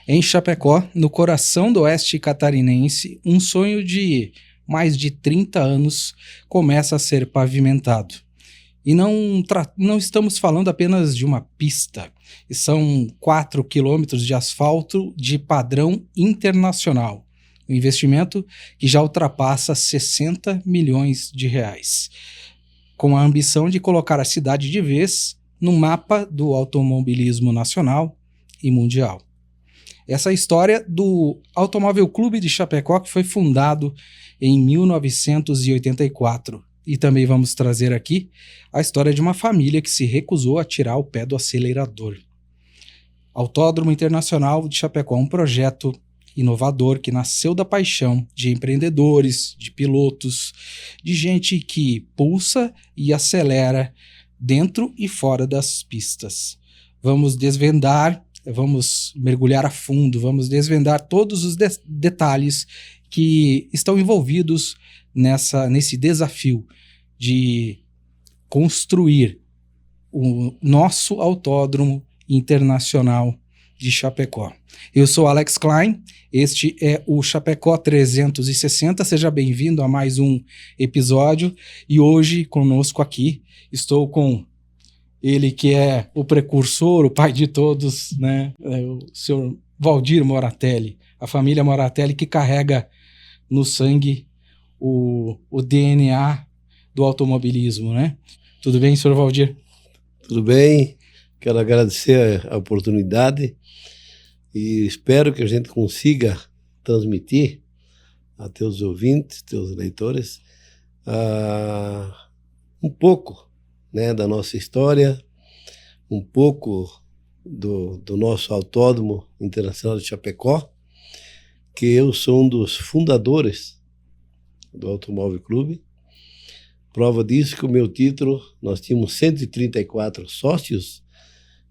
Em Chapecó, no coração do oeste catarinense, um sonho de mais de 30 anos começa a ser pavimentado. E não estamos falando apenas de uma pista, são 4 quilômetros de asfalto de padrão internacional. Um investimento que já ultrapassa 60 milhões de reais, com a ambição de colocar a cidade de vez no mapa do automobilismo nacional e mundial. Essa é a história do Automóvel Clube de Chapecó, que foi fundado em 1984. E também vamos trazer aqui a história de uma família que se recusou a tirar o pé do acelerador. Autódromo Internacional de Chapecó, um projeto inovador que nasceu da paixão de empreendedores, de pilotos, de gente que pulsa e acelera dentro e fora das pistas. Vamos mergulhar a fundo, vamos desvendar todos os detalhes que estão envolvidos nesse desafio de construir o nosso Autódromo Internacional de Chapecó. Eu sou Alex Klein, este é o Chapecó 360, seja bem-vindo a mais um episódio, e hoje conosco aqui estou com ele que é o precursor, o pai de todos, né? O senhor Valdir Moratelli, a família Moratelli que carrega no sangue o DNA do automobilismo, né? Tudo bem, senhor Valdir? Tudo bem, quero agradecer a oportunidade e espero que a gente consiga transmitir a teus ouvintes, teus leitores, um pouco, né, da nossa história, um pouco do nosso Autódromo Internacional de Chapecó, que eu sou um dos fundadores do Automóvel Clube. Prova disso que o meu título, nós tínhamos 134 sócios,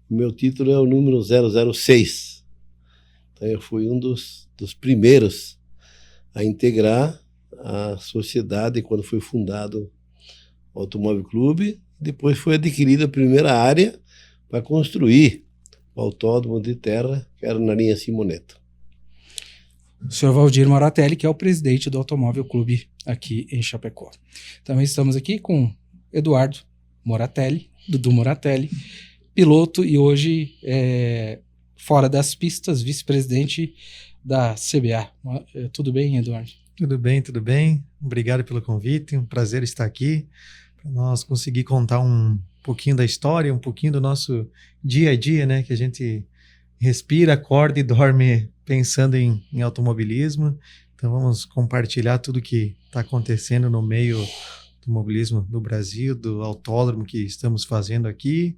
o meu título é o número 006. Então eu fui um dos primeiros a integrar a sociedade quando foi fundado o Automóvel Clube. Depois foi adquirida a primeira área para construir o autódromo de terra, que era na linha Simoneto. O senhor Valdir Moratelli, que é o presidente do Automóvel Clube aqui em Chapecó. Também estamos aqui com Eduardo Moratelli, Dudu Moratelli, piloto e hoje fora das pistas, vice-presidente da CBA. Tudo bem, Eduardo? Tudo bem, tudo bem. Obrigado pelo convite, um prazer estar aqui para nós conseguir contar um pouquinho da história, um pouquinho do nosso dia a dia, né? Que a gente respira, acorda e dorme pensando em automobilismo. Então vamos compartilhar tudo que está acontecendo no meio do automobilismo do Brasil, do autódromo que estamos fazendo aqui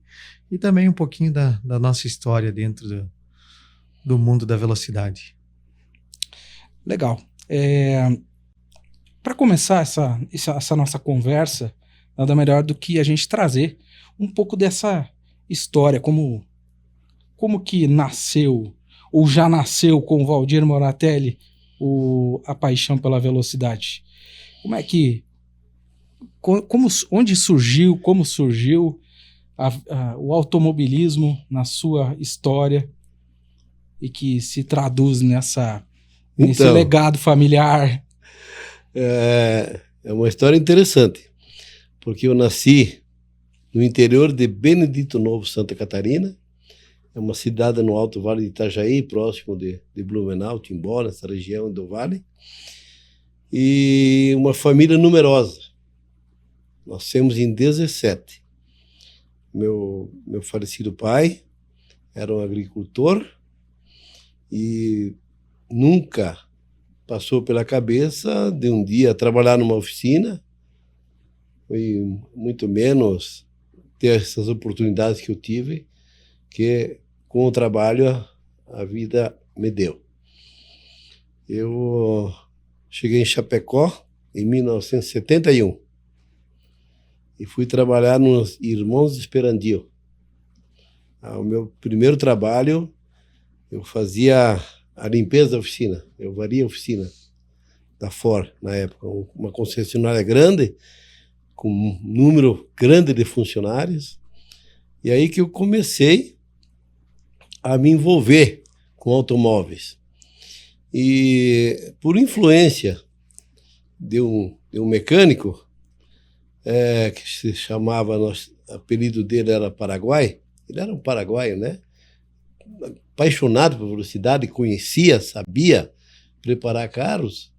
e também um pouquinho da nossa história dentro do mundo da velocidade. Legal. Para começar essa nossa conversa, nada melhor do que a gente trazer um pouco dessa história, como que nasceu, ou já nasceu com o Valdir Moratelli, a paixão pela velocidade. Como é que, onde surgiu, como surgiu o automobilismo na sua história e que se traduz nesse legado familiar? É uma história interessante, porque eu nasci no interior de Benedito Novo, Santa Catarina. É uma cidade no Alto Vale de Itajaí, próximo de Blumenau, Timbó, nessa região do Vale. E uma família numerosa. Nós temos em 17. Meu falecido pai era um agricultor e nunca passou pela cabeça de um dia trabalhar numa oficina, e muito menos ter essas oportunidades que eu tive, que com o trabalho a vida me deu. Eu cheguei em Chapecó em 1971 e fui trabalhar nos Irmãos Esperandio. O meu primeiro trabalho, eu fazia a limpeza da oficina, eu varia a oficina da Ford na época, uma concessionária grande, com um número grande de funcionários, e aí que eu comecei a me envolver com automóveis. E por influência de um mecânico, que se chamava, o apelido dele era Paraguai, ele era um paraguaio, né? Apaixonado por velocidade, conhecia, sabia preparar carros.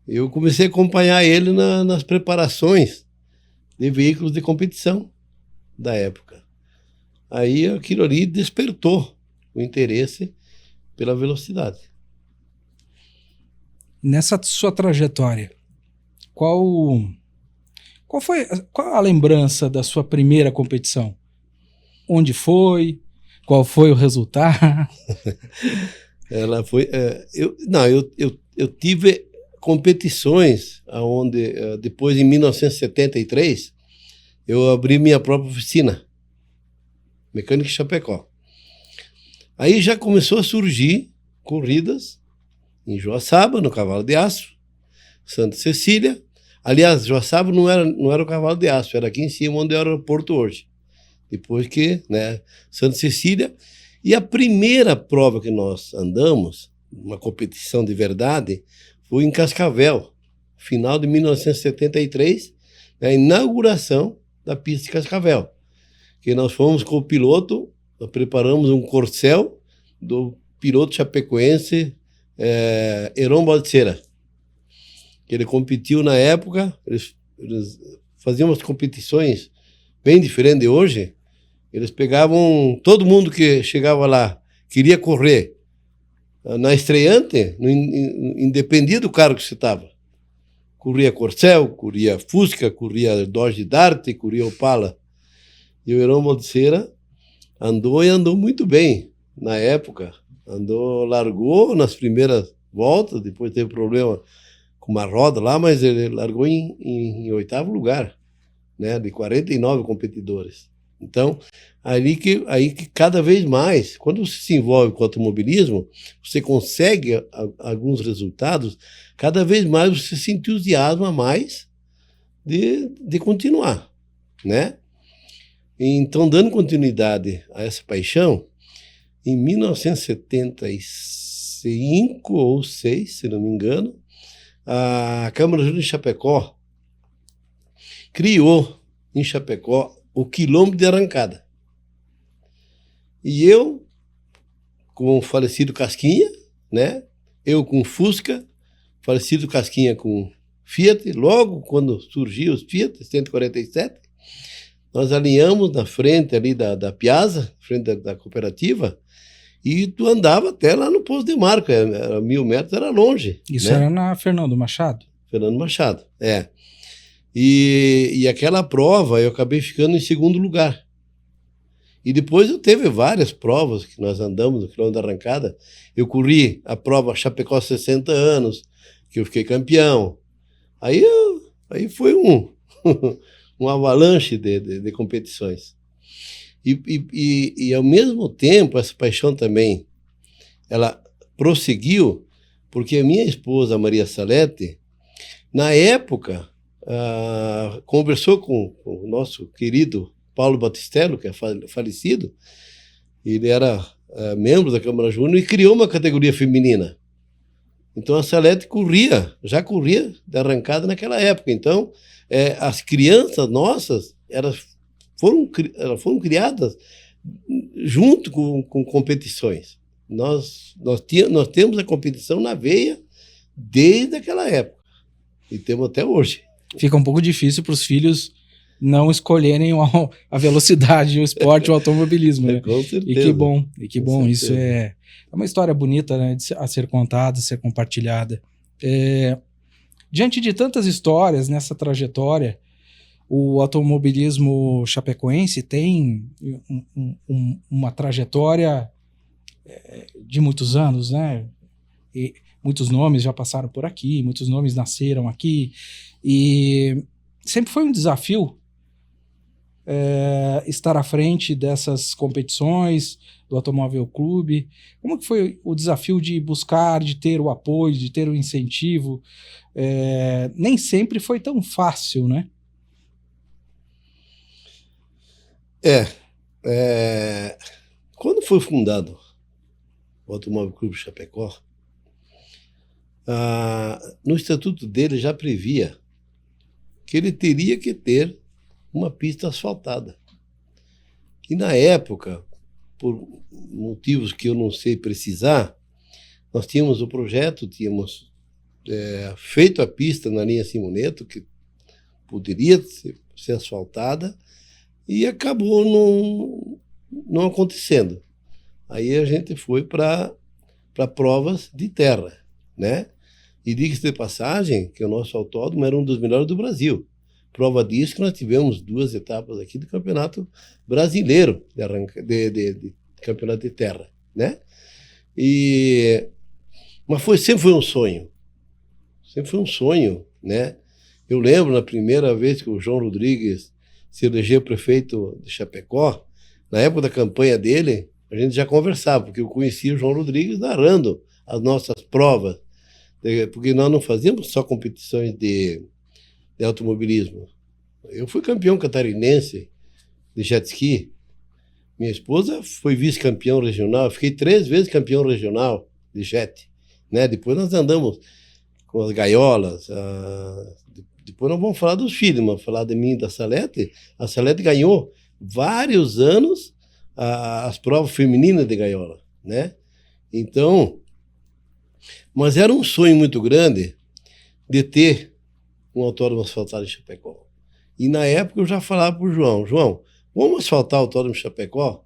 Eu comecei a acompanhar ele nas preparações de veículos de competição da época. Aí aquilo ali despertou o interesse pela velocidade. Nessa sua trajetória, qual a lembrança da sua primeira competição? Onde foi? Qual foi o resultado? Ela foi. Eu tive competições onde, depois, em 1973, eu abri minha própria oficina, Mecânica em Chapecó. Aí já começou a surgir corridas em Joaçaba, no Cavalo de Aço, Santa Cecília. Aliás, Joaçaba não era o Cavalo de Aço, era aqui em cima, onde é o aeroporto hoje. Depois que, né, Santa Cecília. E a primeira prova que nós andamos, uma competição de verdade, foi em Cascavel, final de 1973, a inauguração da pista de Cascavel. Que nós fomos com o piloto, nós preparamos um corcel do piloto chapecoense Heron Balseira, que ele competiu na época. Eles faziam umas competições bem diferentes de hoje. Eles pegavam todo mundo que chegava lá, queria correr na estreante, independia do carro que você estava. Corria Corcel, corria Fusca, corria Dodge Dart, corria Opala. E o Heron Balseira andou muito bem na época. Largou nas primeiras voltas, depois teve problema com uma roda lá, mas ele largou em 8º lugar, né, de 49 competidores. Então, aí que cada vez mais, quando você se envolve com o automobilismo, você consegue alguns resultados, cada vez mais você se entusiasma mais de continuar, né? Então, dando continuidade a essa paixão, em 1975 ou 6, se não me engano, a Câmara Júnior de Chapecó criou em Chapecó o quilômetro de arrancada. E eu, com o falecido Casquinha, né? Eu com Fusca, falecido Casquinha com Fiat, logo quando surgiu os Fiat 147, nós alinhamos na frente ali da Piazza, frente da cooperativa, e tu andava até lá no Poço de Marco, era 1.000 metros, era longe. Isso, né? era na Fernando Machado? Fernando Machado, E aquela prova eu acabei ficando em 2º lugar. E depois eu teve várias provas que nós andamos no quilômetro da arrancada. Eu corri a prova Chapecó 60 anos, que eu fiquei campeão. Aí foi um avalanche de competições. E ao mesmo tempo, essa paixão também, ela prosseguiu, porque a minha esposa, Maria Salete, na época, conversou com o nosso querido Paulo Batistello, que é falecido. Ele era membro da Câmara Júnior e criou uma categoria feminina. Então a Salete já corria de arrancada naquela época. Então as crianças nossas, elas foram criadas junto com competições. Nós temos a competição na veia desde aquela época e temos até hoje. Fica um pouco difícil para os filhos não escolherem a velocidade, o esporte, o automobilismo, né? Com certeza. E que bom. Isso é uma história bonita, né, a ser contada, a ser compartilhada. Diante de tantas histórias nessa trajetória, o automobilismo chapecoense tem uma trajetória de muitos anos, né? E muitos nomes já passaram por aqui, muitos nomes nasceram aqui, e sempre foi um desafio estar à frente dessas competições do Automóvel Clube. Como que foi o desafio de buscar, de ter o apoio, de ter o incentivo? Nem sempre foi tão fácil, né? Quando foi fundado o Automóvel Clube Chapecó, no estatuto dele já previa que ele teria que ter uma pista asfaltada. E na época, por motivos que eu não sei precisar, nós tínhamos o projeto, tínhamos feito a pista na linha Simoneto, que poderia ser asfaltada, e acabou não acontecendo. Aí a gente foi para provas de terra, né? E diga-se de passagem que o nosso autódromo era um dos melhores do Brasil. Prova disso que nós tivemos 2 etapas aqui do Campeonato Brasileiro de Campeonato de Terra, né? Mas sempre foi um sonho. Sempre foi um sonho, né? Eu lembro na primeira vez que o João Rodrigues se elegeu prefeito de Chapecó, na época da campanha dele, a gente já conversava, porque eu conhecia o João Rodrigues narrando as nossas provas, porque nós não fazíamos só competições de automobilismo. Eu fui campeão catarinense de jet ski, minha esposa foi vice-campeão regional, eu fiquei 3 vezes campeão regional de jet, né? Depois nós andamos com as gaiolas, depois nós vamos falar dos filhos, mas falar de mim e da Salete. A Salete ganhou vários anos as provas femininas de gaiola, né? Então, mas era um sonho muito grande de ter um autódromo asfaltado em Chapecó. E na época eu já falava para o João, vamos asfaltar o autódromo de Chapecó?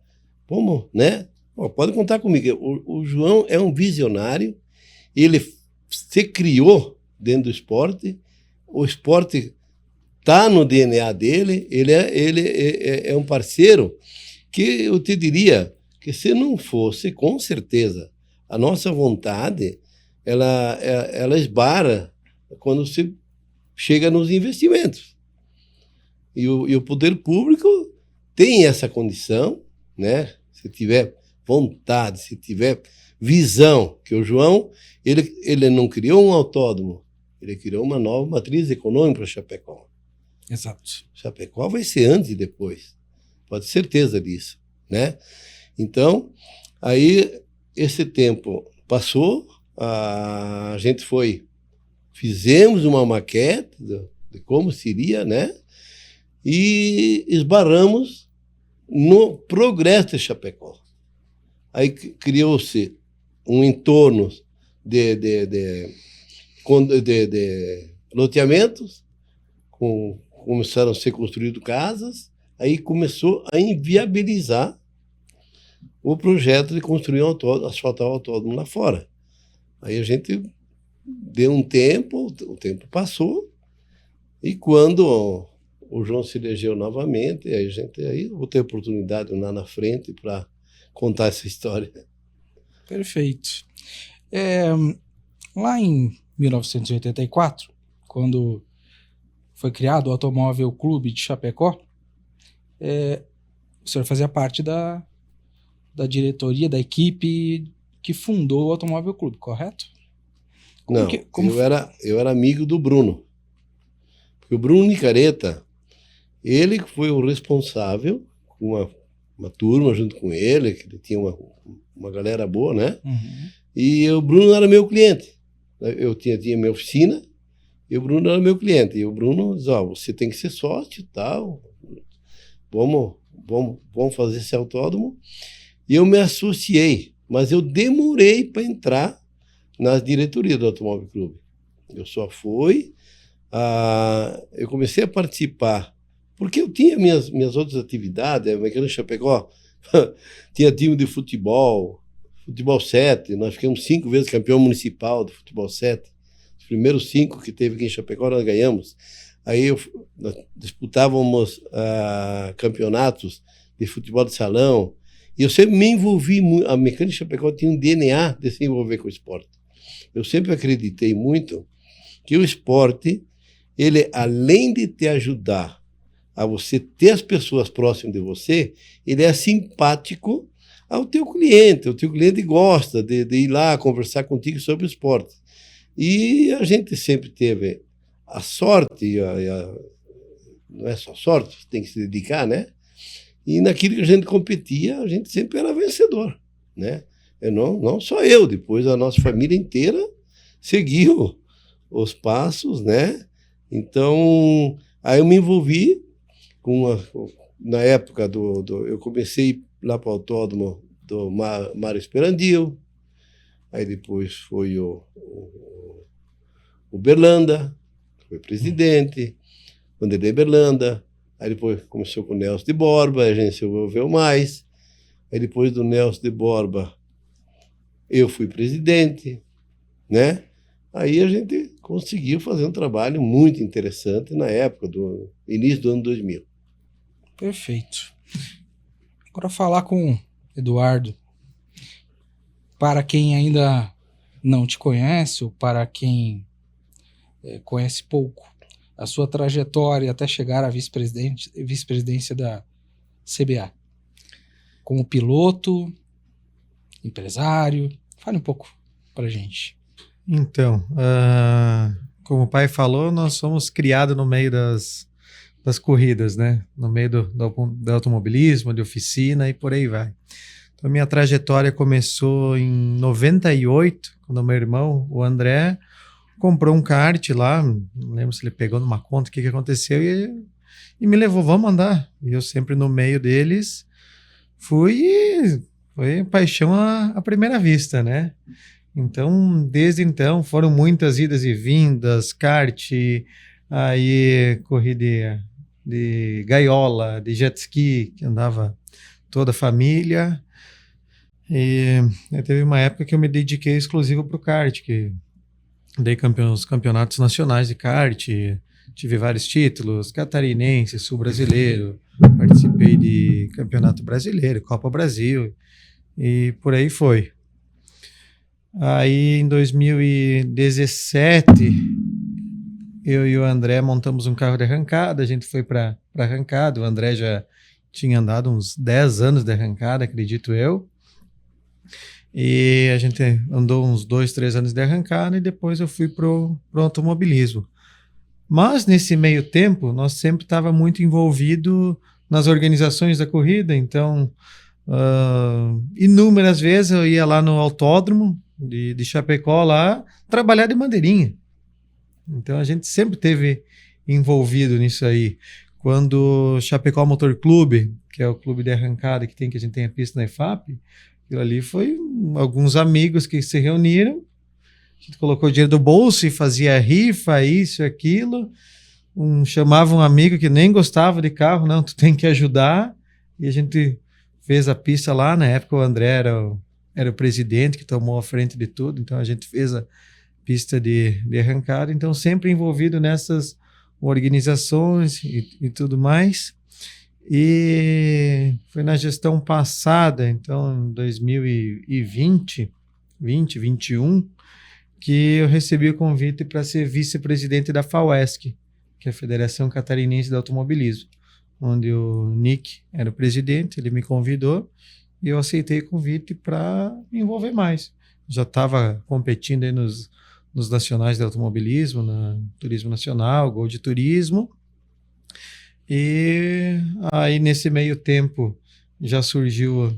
Vamos, né? Pode contar comigo. O João é um visionário, ele se criou dentro do esporte, o esporte está no DNA dele, ele é um parceiro que eu te diria que se não fosse, com certeza, a nossa vontade, ela esbara quando se chega nos investimentos. E o poder público tem essa condição, né? Se tiver vontade, se tiver visão, que o João, ele não criou um autódromo, ele criou uma nova matriz econômica para Chapecó. Exato. Chapecó vai ser antes e depois, pode ter certeza disso, né? Então, aí esse tempo passou, a gente fizemos uma maquete de como seria, né? E esbarramos no progresso de Chapecó. Aí criou-se um entorno de loteamentos, começaram a ser construídas casas, aí começou a inviabilizar o projeto de construir asfaltar o autódromo lá fora. Aí a gente deu um tempo, o tempo passou, e quando o João se elegeu novamente, aí eu vou ter oportunidade lá na frente para contar essa história. Perfeito. Lá em 1984, quando foi criado o Automóvel Clube de Chapecó, o senhor fazia parte da diretoria, da equipe que fundou o Automóvel Clube, correto? Eu era amigo do Bruno. Porque o Bruno Nicareta, ele foi o responsável, com uma turma junto com ele, que ele tinha uma galera boa, né? Uhum. E o Bruno era meu cliente. Eu tinha minha oficina, e o Bruno era meu cliente. E o Bruno disse, você tem que ser sócio e tal, vamos fazer esse autódromo. E eu me associei, mas eu demorei para entrar nas diretorias do Automóvel Clube. Eu só fui, eu comecei a participar, porque eu tinha minhas outras atividades, aqui no Chapecó, tinha time de futebol 7, nós ficamos 5 vezes campeão municipal de futebol 7, os primeiros 5 que teve aqui em Chapecó nós ganhamos. Aí nós disputávamos campeonatos de futebol de salão, e eu sempre me envolvi muito. A Mecânica Chapecó tinha um DNA de se envolver com o esporte. Eu sempre acreditei muito que o esporte, ele, além de te ajudar a você ter as pessoas próximas de você, ele é simpático ao teu cliente. O teu cliente gosta de ir lá conversar contigo sobre o esporte. E a gente sempre teve a sorte, não é só sorte, tem que se dedicar, né? E naquilo que a gente competia, a gente sempre era vencedor, né? Não só eu, depois a nossa família inteira seguiu os passos, né? Então, aí eu me envolvi na época eu comecei lá para o autódromo do Mário Esperandil, aí depois foi o Berlanda, foi presidente, Vanderlei Berlanda, aí depois começou com o Nelson de Borba, a gente se envolveu mais, aí depois do Nelson de Borba eu fui presidente, né? Aí a gente conseguiu fazer um trabalho muito interessante na época do início do ano 2000. Perfeito. Agora falar com Eduardo. Para quem ainda não te conhece, ou para quem conhece pouco, a sua trajetória até chegar à vice-presidência da CBA. Como piloto, empresário, fale um pouco para a gente. Então, como o pai falou, nós somos criados no meio das corridas, né? No meio do automobilismo, de oficina e por aí vai. Então, minha trajetória começou em 98, quando meu irmão, o André, comprou um kart lá, não lembro se ele pegou numa conta, o que aconteceu, e me levou, vamos andar. E eu sempre no meio deles foi paixão à primeira vista, né? Então, desde então, foram muitas idas e vindas, kart, aí corrida de gaiola, de jet ski, que andava toda a família. E teve uma época que eu me dediquei exclusivo para o kart, que dei campeonatos nacionais de kart, tive vários títulos, catarinense, sul-brasileiro, participei de campeonato brasileiro, Copa Brasil, e por aí foi. Aí, em 2017, eu e o André montamos um carro de arrancada, a gente foi para arrancada, o André já tinha andado uns 10 anos de arrancada, acredito eu, e a gente andou uns 2, 3 anos de arrancada e depois eu fui pro automobilismo. Mas, nesse meio tempo, nós sempre estávamos muito envolvidos nas organizações da corrida, então, inúmeras vezes eu ia lá no autódromo de Chapecó lá, trabalhar de bandeirinha. Então a gente sempre teve envolvido nisso aí. Quando o Chapecó Motor Clube, que é o clube de arrancada que a gente tem a pista na EFAP, aquilo ali foi alguns amigos que se reuniram, a gente colocou dinheiro do bolso e fazia rifa, isso e aquilo, chamava um amigo que nem gostava de carro, não, tu tem que ajudar, e a gente fez a pista lá. Na época o André era o presidente que tomou a frente de tudo, então a gente fez a pista de arrancada, então sempre envolvido nessas organizações e tudo mais. E foi na gestão passada, então em 2021, que eu recebi o convite para ser vice-presidente da FAUESC, que é a Federação Catarinense de Automobilismo, onde o Nick era o presidente, ele me convidou, e eu aceitei o convite para me envolver mais. Já estava competindo aí nos nacionais de automobilismo, no Turismo Nacional, Gol de Turismo. E aí, nesse meio tempo, já surgiu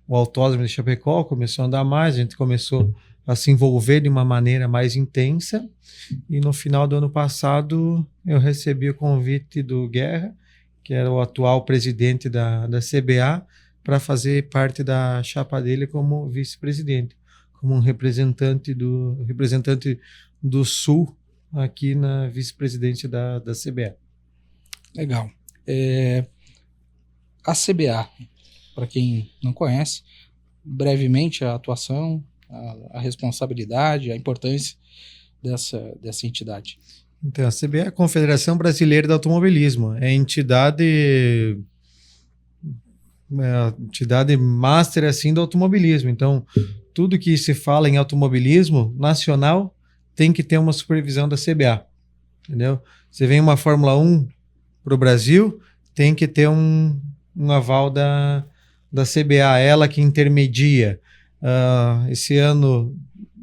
o Autódromo de Chapecó, começou a andar mais, a gente começou a se envolver de uma maneira mais intensa. E no final do ano passado, eu recebi o convite do Guerra, que era o atual presidente da CBA, para fazer parte da chapa dele como vice-presidente, como um representante do Sul aqui na vice-presidência da CBA. Legal. A CBA, para quem não conhece, brevemente a atuação, a responsabilidade, a importância dessa entidade. Então, a CBA é a Confederação Brasileira de Automobilismo, é a entidade master assim do automobilismo. Então, tudo que se fala em automobilismo nacional tem que ter uma supervisão da CBA, entendeu? Você vem uma Fórmula 1 para o Brasil, tem que ter um aval da CBA, ela que intermedia. Esse ano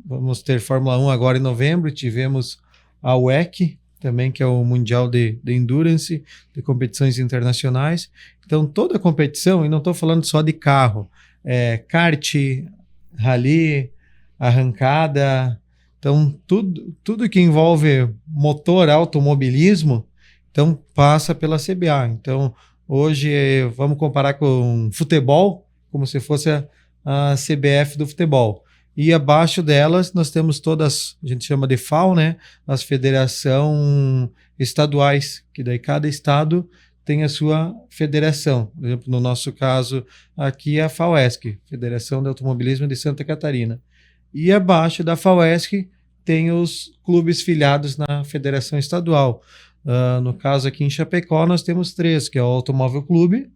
vamos ter Fórmula 1 agora em novembro, tivemos a WEC, também, que é o Mundial de Endurance, de competições internacionais. Então, toda a competição, e não estou falando só de carro, kart, rally, arrancada. Então, tudo que envolve motor, automobilismo, então passa pela CBA. Então, hoje, vamos comparar com futebol, como se fosse a CBF do futebol. E abaixo delas, nós temos todas, a gente chama de FAO, né? As federações estaduais, que daí cada estado tem a sua federação. Por exemplo, no nosso caso, aqui é a FAUESC, Federação de Automobilismo de Santa Catarina. E abaixo da FAUESC tem os clubes filiados na federação estadual. No caso aqui em Chapecó, nós temos 3, que é o Automóvel Clube,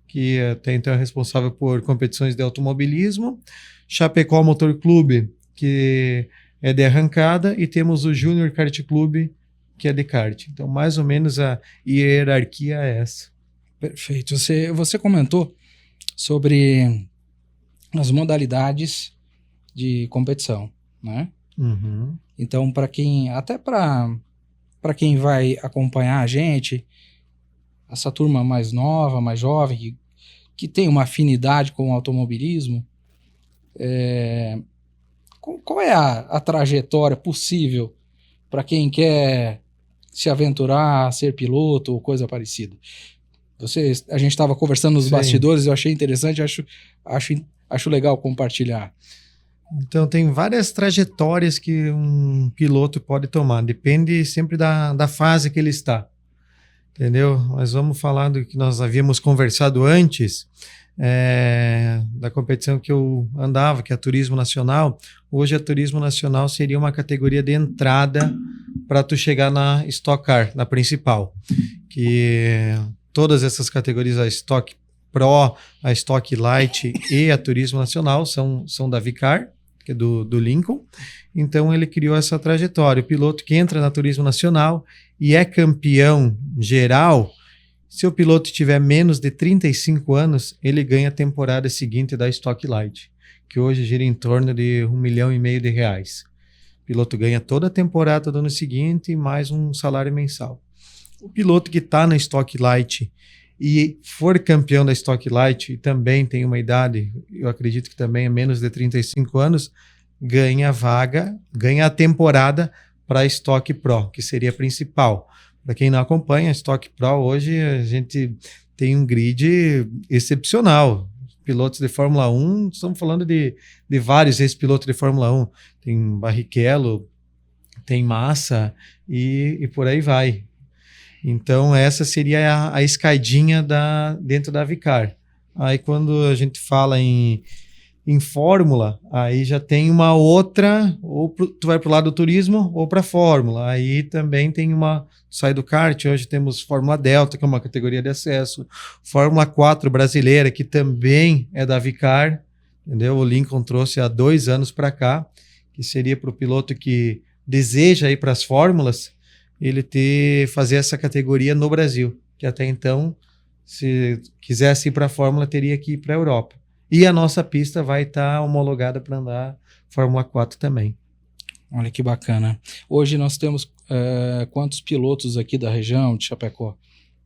que até então é responsável por competições de automobilismo, Chapecó Motor Clube, que é de arrancada, e temos o Júnior Kart Clube, que é de kart. Então, mais ou menos a hierarquia é essa. Perfeito. Você comentou sobre as modalidades de competição, né? Uhum. Então, para quem vai acompanhar a gente, essa turma mais nova, mais jovem, que tem uma afinidade com o automobilismo, qual é a trajetória possível para quem quer se aventurar a ser piloto ou coisa parecida? A gente estava conversando nos bastidores, eu achei interessante, acho legal compartilhar. Então, tem várias trajetórias que um piloto pode tomar, depende sempre da fase que ele está, entendeu? Mas vamos falar do que nós havíamos conversado antes, da competição que eu andava, que é a Turismo Nacional. Hoje a Turismo Nacional seria uma categoria de entrada para tu chegar na Stock Car, na principal, que todas essas categorias, a Stock Pro, a Stock Light e a Turismo Nacional são da Vicar, que é do Lincoln. Então ele criou essa trajetória. O piloto que entra na Turismo Nacional e é campeão geral, se o piloto tiver menos de 35 anos, ele ganha a temporada seguinte da Stock Light, que hoje gira em torno de R$1,5 milhão de reais. O piloto ganha toda a temporada do ano seguinte, mais um salário mensal. O piloto que está na Stock Light e for campeão da Stock Light e também tem uma idade, eu acredito que também é menos de 35 anos, ganha a vaga, ganha a temporada para a Stock Pro, que seria a principal. Para quem não acompanha, a Stock Pro hoje a gente tem um grid excepcional. Pilotos de Fórmula 1, estamos falando de vários ex-pilotos de Fórmula 1. Tem Barrichello, tem Massa e por aí vai. Então essa seria a escadinha dentro da Vicar. Aí quando a gente fala em Fórmula, aí já tem uma outra, ou tu vai para o lado do turismo ou para a Fórmula. Aí também tem sai do kart, hoje temos Fórmula Delta, que é uma categoria de acesso, Fórmula 4 brasileira, que também é da Vicar, entendeu? O Lincoln trouxe há 2 anos para cá, que seria para o piloto que deseja ir para as fórmulas, ele fazer essa categoria no Brasil, que até então, se quisesse ir para a Fórmula, teria que ir para a Europa. E a nossa pista vai estar homologada para andar Fórmula 4 também. Olha que bacana. Hoje nós temos quantos pilotos aqui da região de Chapecó,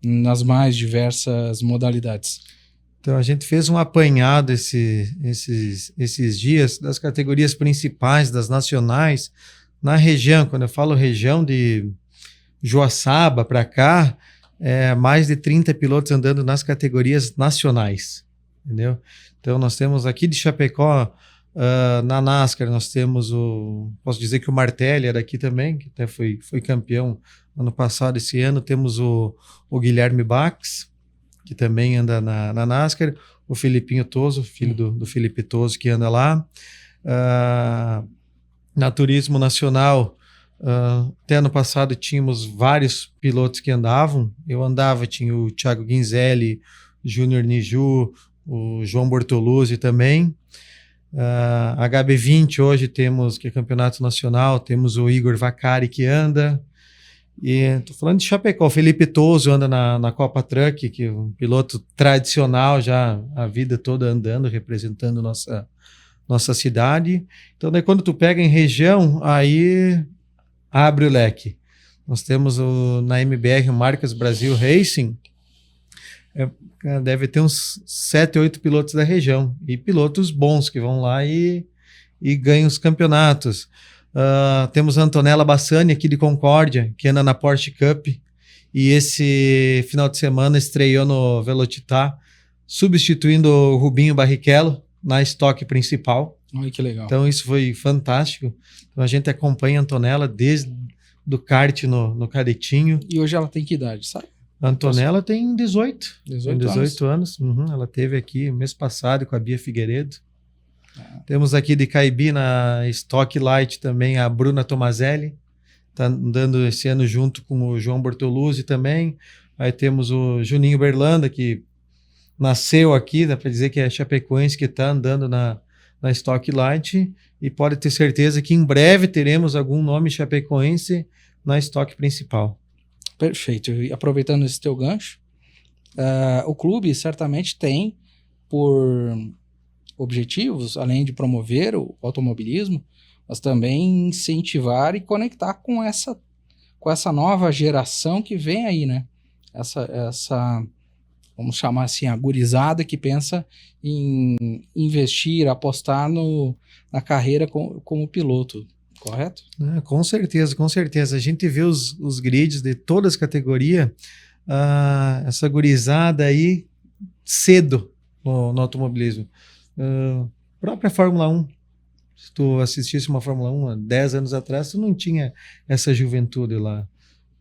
nas mais diversas modalidades? Então a gente fez um apanhado esses dias das categorias principais, das nacionais, na região. Quando eu falo região de Joaçaba para cá, mais de 30 pilotos andando nas categorias nacionais, entendeu? Então nós temos aqui de Chapecó, na NASCAR, nós temos posso dizer que o Martelli é daqui também, que até foi campeão ano passado, esse ano. Temos o Guilherme Bax, que também anda na NASCAR, o Felipinho Toso, filho do Felipe Toso, que anda lá. Na Turismo Nacional, até ano passado tínhamos vários pilotos que andavam. Eu andava, tinha o Thiago Guinzelli, Júnior Niju, o João Bortoluzzi também. HB20 hoje temos, que é campeonato nacional, temos o Igor Vacari que anda. E estou falando de Chapecó, o Felipe Toso anda na Copa Truck, que é um piloto tradicional já a vida toda andando, representando nossa cidade. Então daí quando tu pega em região, aí abre o leque. Nós temos na MBR o Marcas Brasil Racing, deve ter uns 7, 8 pilotos da região, e pilotos bons que vão lá e e ganha os campeonatos. Temos a Antonella Bassani aqui de Concórdia, que anda na Porsche Cup, e esse final de semana estreou no Velocitar, substituindo o Rubinho Barrichello na estoque principal. Olha que legal. Então isso foi fantástico. Então a gente acompanha a Antonella desde do kart no cadetinho. E hoje ela tem que idade, sabe? A Antonella tem 18. 18 anos. Uhum, ela teve aqui mês passado com a Bia Figueiredo. Temos aqui de Caibi na Stock Light também a Bruna Tomazelli. Está andando esse ano junto com o João Bortoluzzi também. Aí temos o Juninho Berlanda, que nasceu aqui, dá para dizer que é chapecoense, que está andando na Stock Light. E pode ter certeza que em breve teremos algum nome chapecoense na Stock principal. Perfeito. E aproveitando esse teu gancho, o clube certamente tem por objetivos, além de promover o automobilismo, mas também incentivar e conectar com essa nova geração que vem aí, né? Essa vamos chamar assim, a gurizada que pensa em investir, apostar na carreira como piloto, correto? Com certeza, com certeza. A gente vê os grids de todas as categorias, essa gurizada aí cedo no automobilismo. Própria Fórmula 1. Se tu assistisse uma Fórmula 1 há 10 anos atrás, tu não tinha essa juventude lá.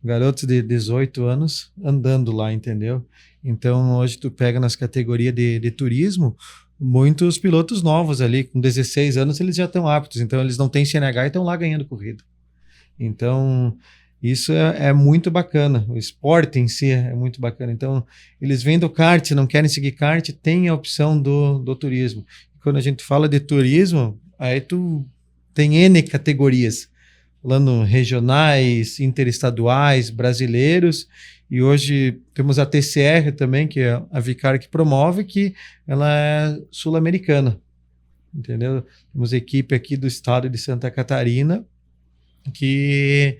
Garotos de 18 anos andando lá, entendeu? Então, hoje tu pega nas categorias de turismo, muitos pilotos novos ali, com 16 anos, eles já estão aptos. Então, eles não têm CNH e estão lá ganhando corrida. Então, isso é muito bacana. O esporte em si é muito bacana. Então, eles vêm do kart, não querem seguir kart, tem a opção do turismo. Quando a gente fala de turismo, aí tu tem N categorias. Falando regionais, interestaduais, brasileiros. E hoje temos a TCR também, que é a Vicar que promove, que ela é sul-americana. Entendeu? Temos equipe aqui do estado de Santa Catarina, que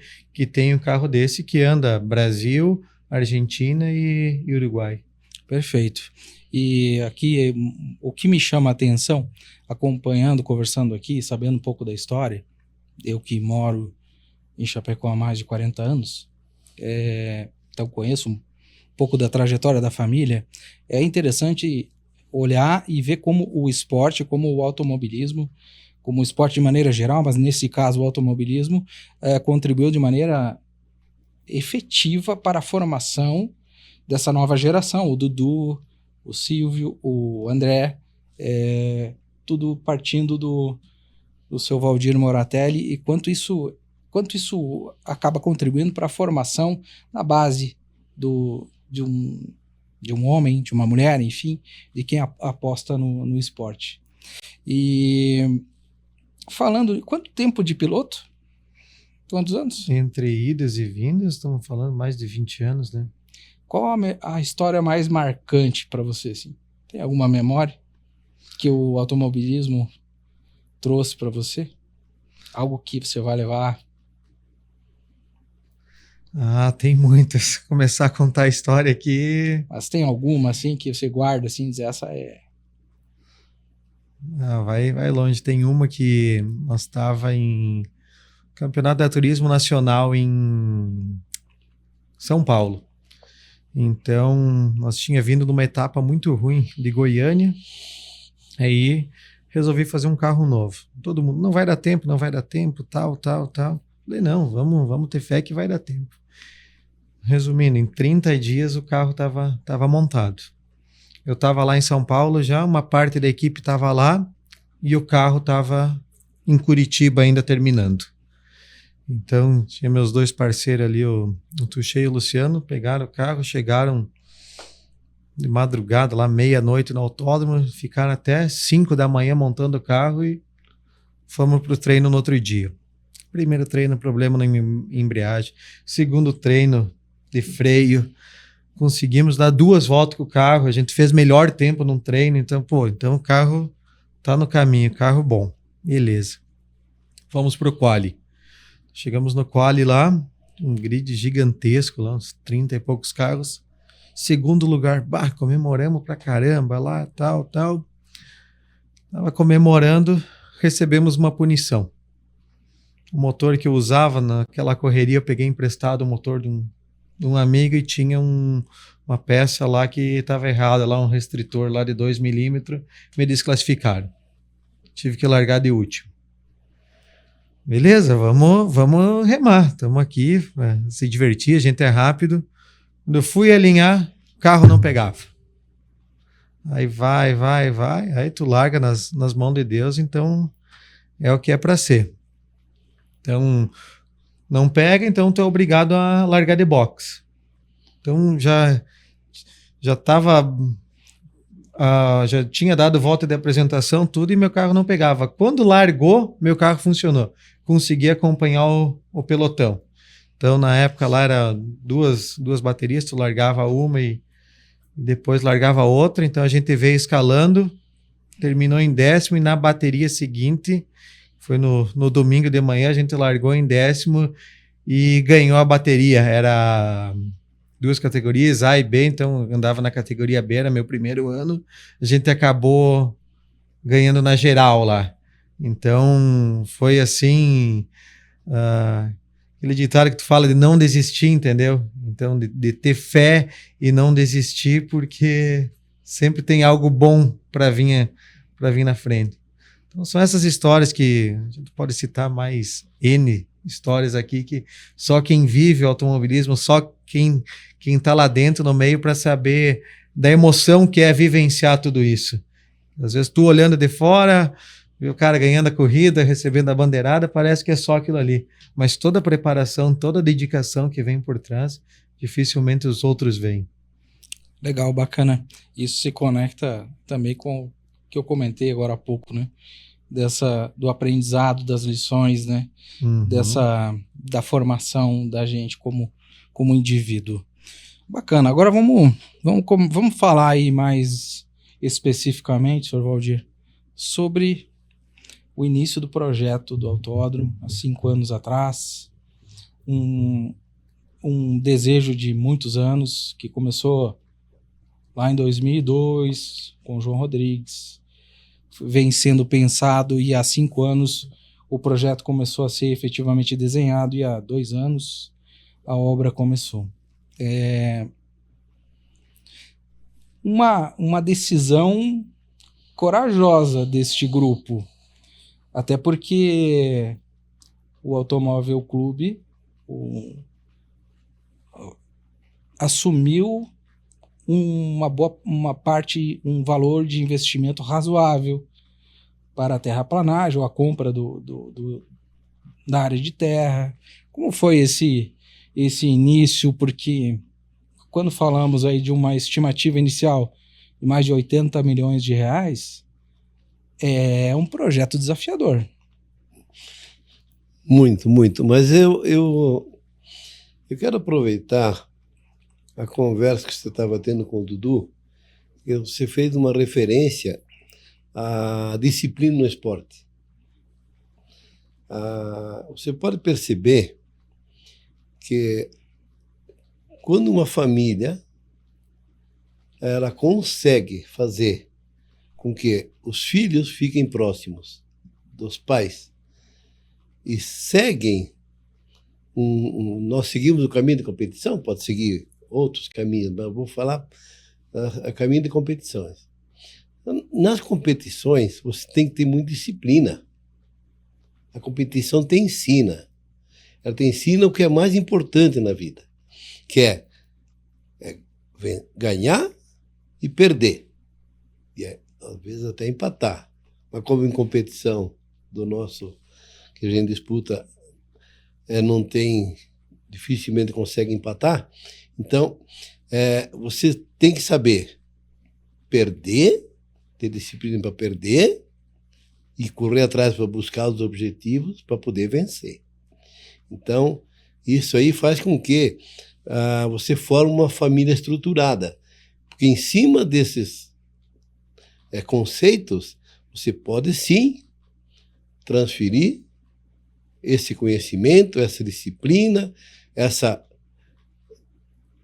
tem um carro desse que anda Brasil, Argentina e Uruguai. Perfeito. E aqui o que me chama a atenção, acompanhando, conversando aqui, sabendo um pouco da história, eu que moro em Chapecó há mais de 40 anos, então conheço um pouco da trajetória da família, é interessante olhar e ver como o esporte, como o automobilismo, como o esporte de maneira geral, mas nesse caso o automobilismo, contribuiu de maneira efetiva para a formação dessa nova geração, o Dudu, o Silvio, o André, tudo partindo do seu Valdir Moratelli, e quanto isso acaba contribuindo para a formação na base de um homem, de uma mulher, enfim, de quem aposta no esporte. E falando, quanto tempo de piloto? Quantos anos? Entre idas e vindas, estamos falando mais de 20 anos, né? Qual a história mais marcante para você, assim? Tem alguma memória que o automobilismo trouxe para você? Algo que você vai levar? Tem muitas. Começar a contar a história aqui... Mas tem alguma, assim, que você guarda, assim, dizer, essa é... Vai longe. Tem uma que nós estava em Campeonato da Turismo Nacional em São Paulo. Então, nós tinha vindo de uma etapa muito ruim de Goiânia. Aí, resolvi fazer um carro novo. Todo mundo, não vai dar tempo, tal. Falei, não, vamos ter fé que vai dar tempo. Resumindo, em 30 dias o carro estava montado. Eu estava lá em São Paulo já, uma parte da equipe estava lá e o carro estava em Curitiba ainda terminando. Então, tinha meus dois parceiros ali, o Tuxê e o Luciano, pegaram o carro, chegaram de madrugada, lá meia-noite no autódromo, ficaram até 5 da manhã montando o carro e fomos para o treino no outro dia. Primeiro treino, problema na embreagem. Segundo treino, de freio. Conseguimos dar 2 voltas com o carro, a gente fez melhor tempo num treino, então o carro tá no caminho, carro bom. Beleza. Vamos pro quali. Chegamos no quali lá, um grid gigantesco lá, uns 30 e poucos carros. Segundo lugar, comemoramos pra caramba lá, tal. Tava comemorando, recebemos uma punição. O motor que eu usava naquela correria, eu peguei emprestado o motor de um amigo e tinha uma peça lá que estava errada, lá um restritor lá de 2 milímetros, me desclassificaram. Tive que largar de último. Beleza, vamos remar, estamos aqui, se divertir, a gente é rápido. Quando eu fui alinhar, o carro não pegava. Aí vai, aí tu larga nas mãos de Deus, então é o que é para ser. Então, não pega, então tu é obrigado a largar de box. Então, já tinha dado volta de apresentação, tudo, e meu carro não pegava. Quando largou, meu carro funcionou. Consegui acompanhar o pelotão. Então, na época lá era duas baterias, tu largava uma e depois largava outra. Então, a gente veio escalando, terminou em 10º, e na bateria seguinte, foi no domingo de manhã, a gente largou em 10º e ganhou a bateria. Era 2 categorias, A e B, então eu andava na categoria B, era meu primeiro ano. A gente acabou ganhando na geral lá. Então, foi assim, aquele ditado que tu fala de não desistir, entendeu? Então, de ter fé e não desistir, porque sempre tem algo bom para vir na frente. Então, são essas histórias que a gente pode citar mais N histórias aqui, que só quem vive o automobilismo, só quem está lá dentro no meio para saber da emoção que é vivenciar tudo isso. Às vezes tu olhando de fora, vê o cara ganhando a corrida, recebendo a bandeirada, parece que é só aquilo ali. Mas toda a preparação, toda a dedicação que vem por trás, dificilmente os outros veem. Legal, bacana. Isso se conecta também com o que eu comentei agora há pouco, né? Do aprendizado, das lições, né? Uhum. Da formação da gente como indivíduo. Bacana. Agora vamos falar aí mais especificamente, Sr. Valdir, sobre o início do projeto do autódromo, há 5 anos atrás. Um desejo de muitos anos, que começou lá em 2002, com o João Rodrigues, vem sendo pensado, e há 5 anos o projeto começou a ser efetivamente desenhado, e há 2 anos a obra começou. Uma decisão corajosa deste grupo, até porque o Automóvel Clube assumiu uma parte, um valor de investimento razoável para a terraplanagem, ou a compra da área de terra. Como foi esse início? Porque quando falamos aí de uma estimativa inicial de mais de 80 milhões de reais, é um projeto desafiador. Muito, muito. Mas eu quero aproveitar a conversa que você estava tendo com o Dudu. Você fez uma referência à disciplina no esporte. Você pode perceber que quando uma família ela consegue fazer com que os filhos fiquem próximos dos pais e seguem nós seguimos o caminho de competição, pode seguir outros caminhos, mas eu vou falar a caminho de competições. Nas competições, você tem que ter muita disciplina. A competição te ensina. Ela te ensina o que é mais importante na vida, que é ganhar e perder. E às vezes até empatar. Mas como em competição que a gente disputa, dificilmente consegue empatar, então você tem que saber perder, ter disciplina para perder e correr atrás para buscar os objetivos para poder vencer. Então, isso aí faz com que você forme uma família estruturada, porque em cima desses conceitos, você pode sim transferir esse conhecimento, essa disciplina, esse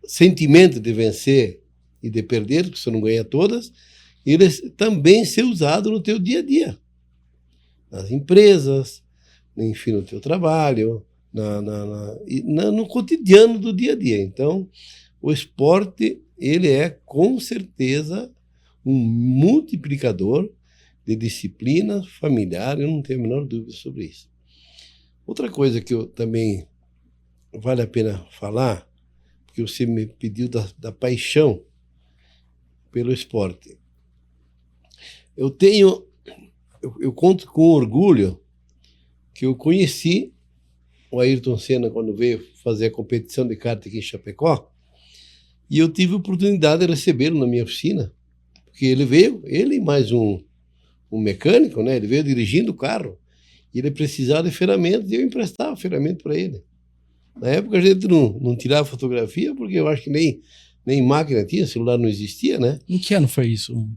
sentimento de vencer e de perder, porque você não ganha todas, ele também ser usado no teu dia a dia. nas empresas, enfim, no teu trabalho, no cotidiano do dia a dia. Então, o esporte, ele é, com certeza, um multiplicador de disciplina familiar, eu não tenho a menor dúvida sobre isso. Outra coisa que eu também vale a pena falar, porque você me pediu da paixão pelo esporte. Eu conto com orgulho que eu conheci o Ayrton Senna quando veio fazer a competição de kart aqui em Chapecó, e eu tive a oportunidade de recebê-lo na minha oficina, porque ele veio, ele e mais um mecânico, né? Ele veio dirigindo o carro, e ele precisava de ferramentas, e eu emprestava ferramenta para ele. Na época a gente não tirava fotografia, porque eu acho que nem máquina tinha, celular não existia, né? Em que ano foi isso?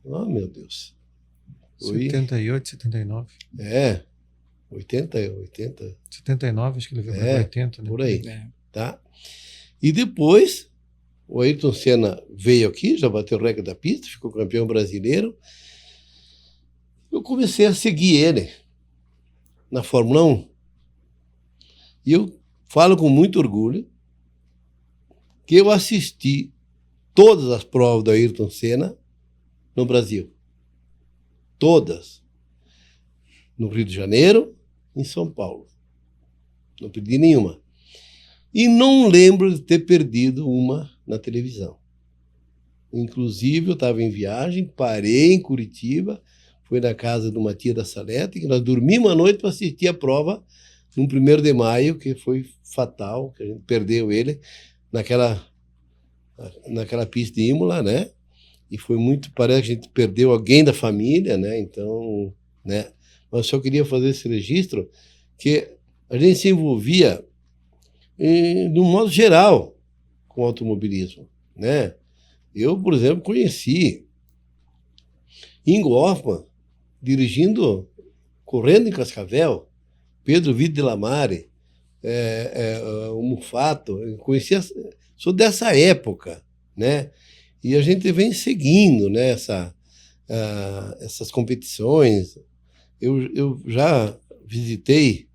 Oh, meu Deus. 78, 79. 80. 79, acho que ele veio para 80, né? Por aí, É. tá? E depois, o Ayrton Senna veio aqui, já bateu o recorde da pista, ficou campeão brasileiro. Eu comecei a seguir ele na Fórmula 1. E eu falo com muito orgulho que eu assisti todas as provas do Ayrton Senna no Brasil. Todas. No Rio de Janeiro, em São Paulo. Não perdi nenhuma. E não lembro de ter perdido uma na televisão. Inclusive, eu estava em viagem, parei em Curitiba, fui na casa de uma tia da Salete, que nós dormimos à noite para assistir a prova no 1º de maio, que foi fatal, que a gente perdeu ele naquela pista de Imola, né? E foi muito, parece que a gente perdeu alguém da família, né? Então, né? Mas só queria fazer esse registro, que a gente se envolvia de um modo geral com o automobilismo, né? Eu, por exemplo, conheci Ingo Hoffmann correndo em Cascavel, Pedro Vito de Lamare, o Mufato, eu conhecia, sou dessa época, né? E a gente vem seguindo, né, essas competições. Eu já visitei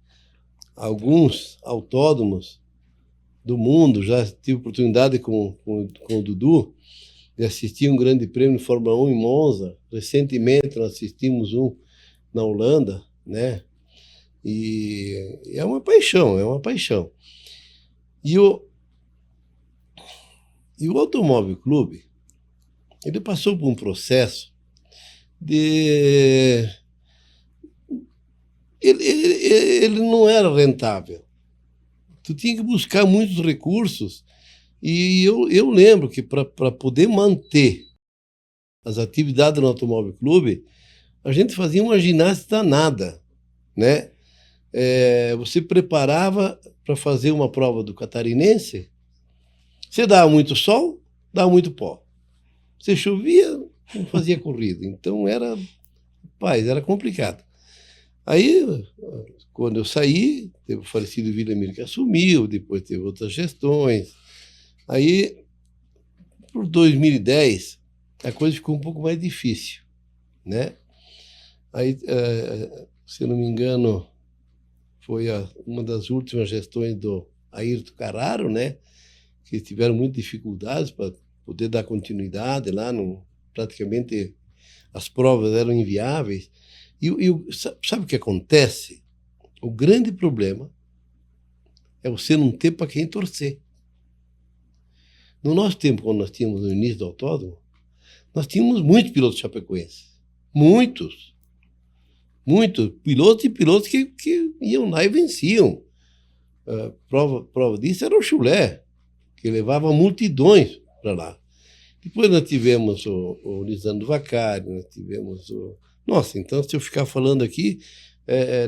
alguns autódromos do mundo, já tive oportunidade com o Dudu de assistir um grande prêmio de Fórmula 1 em Monza. Recentemente nós assistimos um na Holanda, né? E é uma paixão, é uma paixão. E o Automóvel Clube, ele passou por um processo de... Ele não era rentável. Tu tinha que buscar muitos recursos. E eu lembro que para poder manter as atividades no Automóvel Clube, a gente fazia uma ginástica danada, né? Você preparava para fazer uma prova do Catarinense, você dava muito sol, dava muito pó. Você chovia, não fazia corrida. Então era complicado. Aí, quando eu saí, teve o falecido Villamir que assumiu, depois teve outras gestões. Aí, por 2010, a coisa ficou um pouco mais difícil, né? Aí, se eu não me engano, foi uma das últimas gestões do Ayrton Carraro, né? Que tiveram muitas dificuldades para poder dar continuidade lá, praticamente as provas eram inviáveis. E sabe o que acontece? O grande problema é você não ter para quem torcer. No nosso tempo, quando nós tínhamos no início do autódromo, nós tínhamos muitos pilotos chapecoenses. Muitos. Muitos. Pilotos e pilotos que iam lá e venciam. Prova disso era o Chulé, que levava multidões para lá. Depois nós tivemos o Lisandro Vacari, nós tivemos o... Nossa, então se eu ficar falando aqui,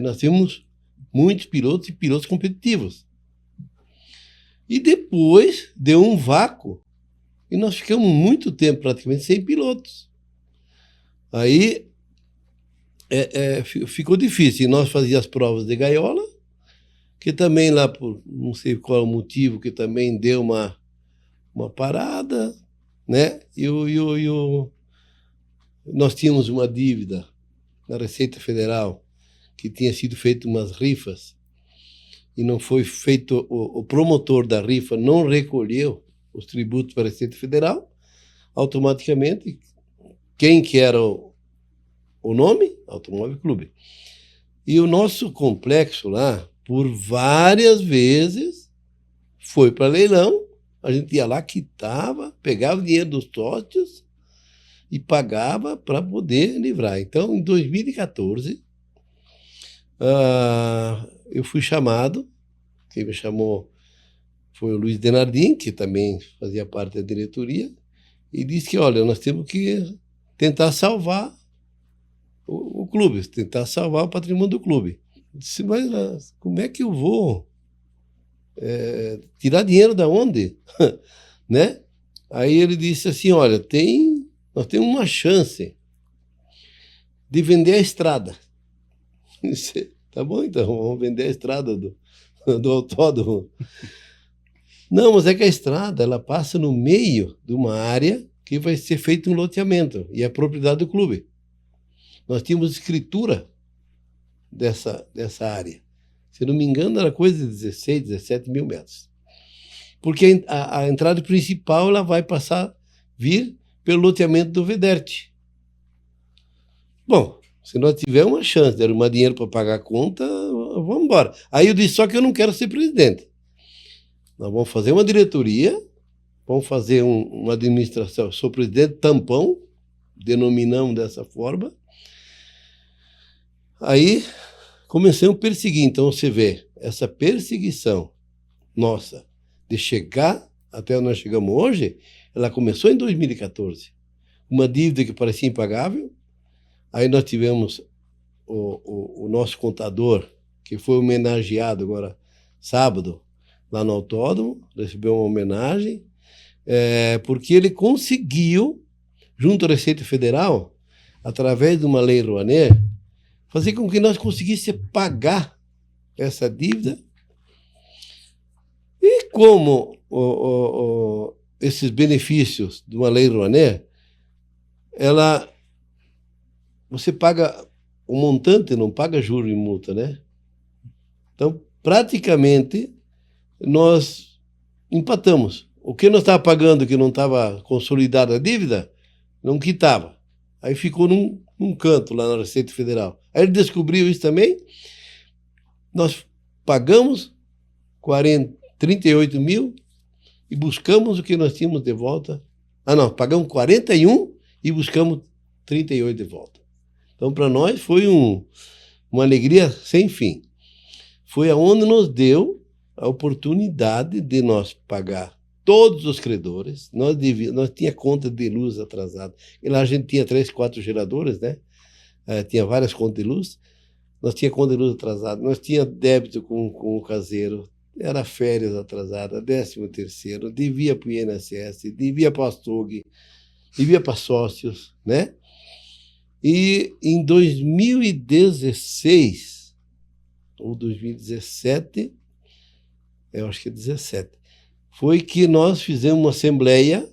nós temos muitos pilotos e pilotos competitivos. E depois deu um vácuo e nós ficamos muito tempo praticamente sem pilotos. Aí ficou difícil. E nós fazíamos as provas de gaiola, que também lá, por não sei qual é o motivo, que também deu uma parada, né? Nós tínhamos uma dívida na Receita Federal que tinha sido feito umas rifas e não foi feito, o promotor da rifa não recolheu os tributos para a Receita Federal, automaticamente, quem que era o nome? Automóvel Clube. E o nosso complexo lá, por várias vezes, foi para leilão, a gente ia lá, quitava, pegava o dinheiro dos sócios e pagava para poder livrar. Então, em 2014, eu fui chamado, quem me chamou foi o Luiz Denardim, que também fazia parte da diretoria, e disse que, olha, nós temos que tentar salvar o clube, tentar salvar o patrimônio do clube. Eu disse, mas como é que eu vou tirar dinheiro da onde? Né? Aí ele disse assim, olha, nós temos uma chance de vender a estrada. Eu disse, tá bom, então, vamos vender a estrada do autódromo. Não, mas é que a estrada ela passa no meio de uma área que vai ser feito um loteamento e é propriedade do clube. Nós tínhamos escritura dessa área. Se não me engano, era coisa de 16, 17 mil metros. Porque a entrada principal ela vai vir pelo loteamento do Vederte. Bom, se nós tivermos uma chance de arrumar dinheiro para pagar a conta, vamos embora. Aí eu disse, só que eu não quero ser presidente. Nós vamos fazer uma diretoria, vamos fazer uma administração. Eu sou presidente tampão, denominamos dessa forma. Aí começamos a perseguir. Então você vê, essa perseguição nossa de chegar até onde nós chegamos hoje, ela começou em 2014. Uma dívida que parecia impagável. Aí nós tivemos o nosso contador, que foi homenageado agora sábado, lá no autódromo, recebeu uma homenagem, porque ele conseguiu, junto à Receita Federal, através de uma lei Rouanet, fazer com que nós conseguíssemos pagar essa dívida. E como esses benefícios de uma lei Rouanet, você paga o montante, não paga juros e multa, né? Então, praticamente, nós empatamos. O que nós estávamos pagando, que não estava consolidada a dívida, não quitava. Aí ficou num canto lá na Receita Federal. Aí ele descobriu isso também. Nós pagamos 38 mil e buscamos o que nós tínhamos de volta. Pagamos 41 e buscamos 38 de volta. Então, para nós, foi uma alegria sem fim. Foi aonde nos deu a oportunidade de nós pagar todos os credores. Nós tinha conta de luz atrasada. E lá a gente tinha 3, 4 geradores, né? Tinha várias contas de luz. Nós tinha conta de luz atrasada. Nós tinha débito com o caseiro. Era férias atrasada, 13º, devia para o INSS, devia para o açougue, devia para sócios, né? E em 2016, ou 2017, eu acho que é 17, foi que nós fizemos uma assembleia,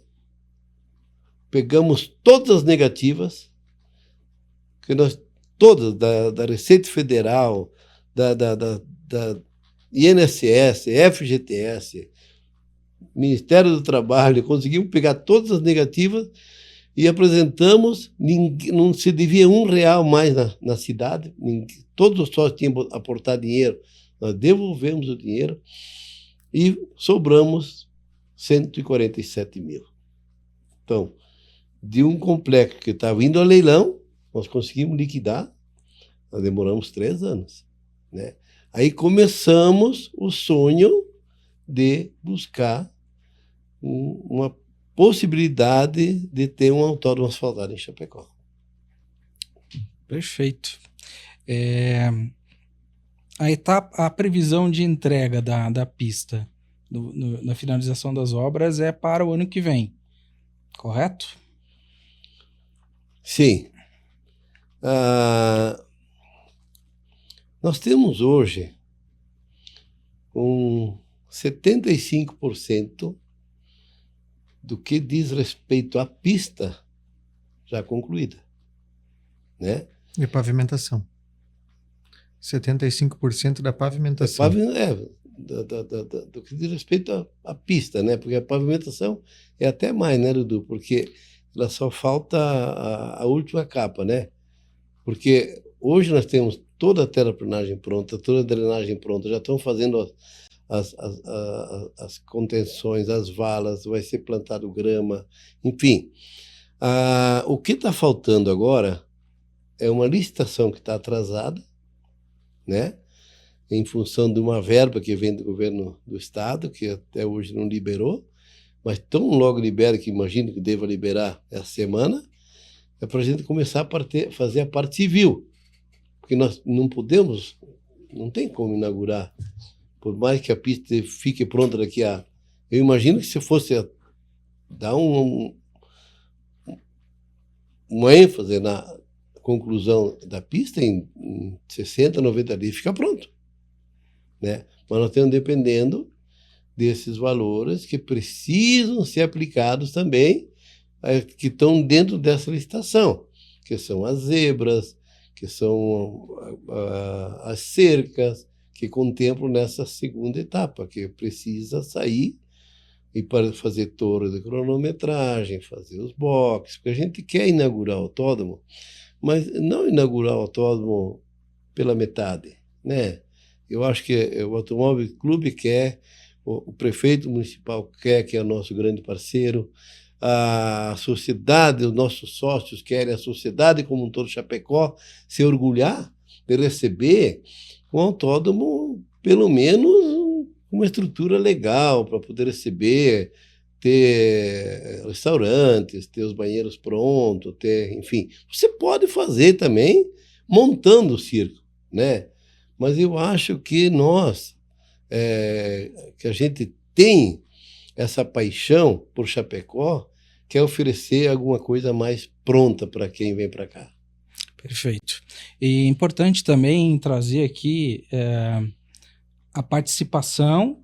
pegamos todas as negativas, todas, da Receita Federal, da INSS, FGTS, Ministério do Trabalho, conseguimos pegar todas as negativas e apresentamos, não se devia R$1 mais na cidade, todos os sócios tinham aportado dinheiro, nós devolvemos o dinheiro e sobramos 147 mil. Então, de um complexo que estava indo a leilão, nós conseguimos liquidar, nós demoramos 3 anos, né? Aí começamos o sonho de buscar uma possibilidade de ter um autódromo asfaltado em Chapecó. Perfeito. A previsão de entrega da pista na finalização das obras é para o ano que vem, correto? Sim. Nós temos hoje 75% do que diz respeito à pista já concluída, né? E pavimentação. 75% da pavimentação. Do que diz respeito à pista, né? Porque a pavimentação é até mais, né, Dudu? Porque ela só falta a última capa, né? Porque hoje nós temos toda a terraplenagem pronta, toda a drenagem pronta, já estão fazendo as contenções, as valas, vai ser plantado grama, enfim. O que está faltando agora é uma licitação que está atrasada, né? Em função de uma verba que vem do governo do estado, que até hoje não liberou, mas tão logo libera, que imagino que deva liberar essa semana, é para a gente começar a fazer a parte civil, porque nós não podemos, não tem como inaugurar, por mais que a pista fique pronta daqui a... Eu imagino que se fosse dar uma ênfase na conclusão da pista, em 60, 90 dias fica pronto, né? Mas nós estamos dependendo desses valores que precisam ser aplicados também, que estão dentro dessa licitação, que são as zebras, que são as cercas, que contemplam nessa segunda etapa, que precisa sair e para fazer torre de cronometragem, fazer os boxes, porque a gente quer inaugurar o autódromo, mas não inaugurar o autódromo pela metade, né? Eu acho que o Automóvel Clube quer, o prefeito municipal quer, que é o nosso grande parceiro, a sociedade, os nossos sócios querem, a sociedade como um todo, Chapecó, se orgulhar de receber um autódromo, pelo menos uma estrutura legal para poder receber, ter restaurantes, ter os banheiros prontos, enfim. Você pode fazer também montando o circo, né? Mas eu acho que que a gente tem essa paixão por Chapecó, quer oferecer alguma coisa mais pronta para quem vem para cá. Perfeito. E importante também trazer aqui a participação,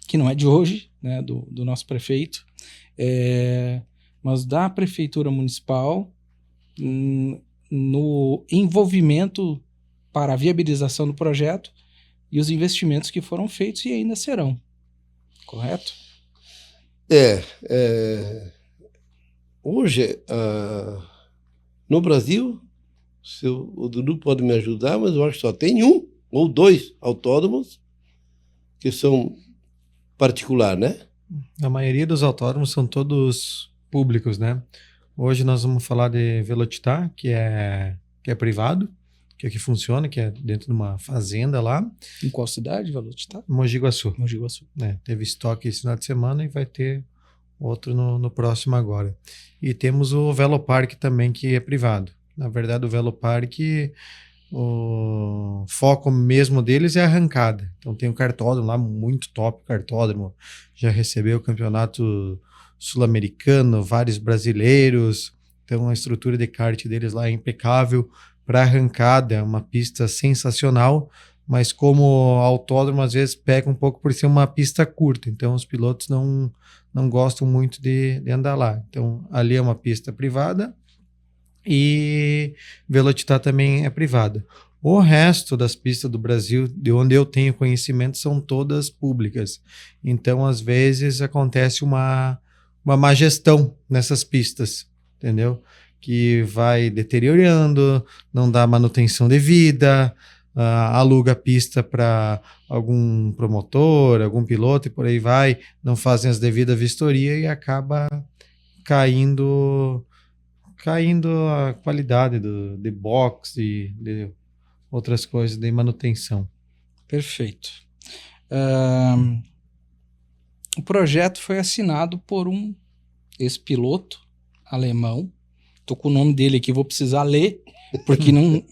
que não é de hoje, né, do nosso prefeito, mas da Prefeitura Municipal no envolvimento para a viabilização do projeto e os investimentos que foram feitos e ainda serão. Correto? Hoje, no Brasil, o Dudu pode me ajudar, mas eu acho que só tem um ou dois autódromos que são particular, né? A maioria dos autódromos são todos públicos, né? Hoje nós vamos falar de Velocitar, que é privado, que é que funciona, que é dentro de uma fazenda lá. Em qual cidade, Velocitar? Mogi Guaçu. Mogi Guaçu. Teve estoque esse final de semana e vai ter outro no próximo agora. E temos o Velopark também, que é privado. Na verdade, o Velopark, o foco mesmo deles é a arrancada. Então tem um cartódromo lá, muito top cartódromo. Já recebeu o campeonato sul-americano, vários brasileiros. Então a estrutura de kart deles lá é impecável. Para arrancada, é uma pista sensacional, mas como autódromo às vezes pega um pouco por ser uma pista curta, então os pilotos não gostam muito de andar lá. Então ali é uma pista privada e Velocitar também é privada. O resto das pistas do Brasil, de onde eu tenho conhecimento, são todas públicas. Então às vezes acontece uma má gestão nessas pistas, entendeu? Que vai deteriorando, não dá manutenção devida, aluga a pista para algum promotor, algum piloto e por aí vai, não fazem as devidas vistorias e acaba caindo a qualidade de box e de outras coisas de manutenção. Perfeito. O projeto foi assinado por um ex-piloto alemão. Estou com o nome dele aqui, vou precisar ler, porque não...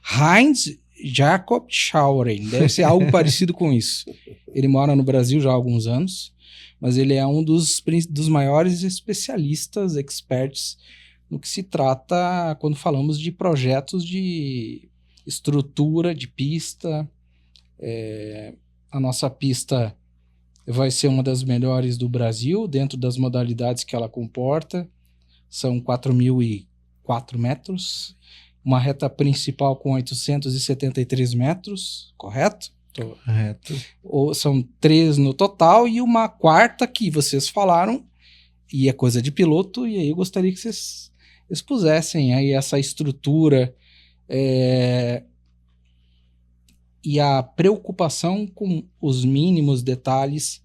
Heinz Jakob Schauren, deve ser algo parecido com isso. Ele mora no Brasil já há alguns anos, mas ele é um dos maiores especialistas, experts, no que se trata quando falamos de projetos de estrutura, de pista. A nossa pista vai ser uma das melhores do Brasil, dentro das modalidades que ela comporta. São 4.004 metros uma reta principal com 873 metros, correto? Correto. Ou são 3 no total e uma quarta que vocês falaram, e é coisa de piloto, e aí eu gostaria que vocês expusessem aí essa estrutura e a preocupação com os mínimos detalhes,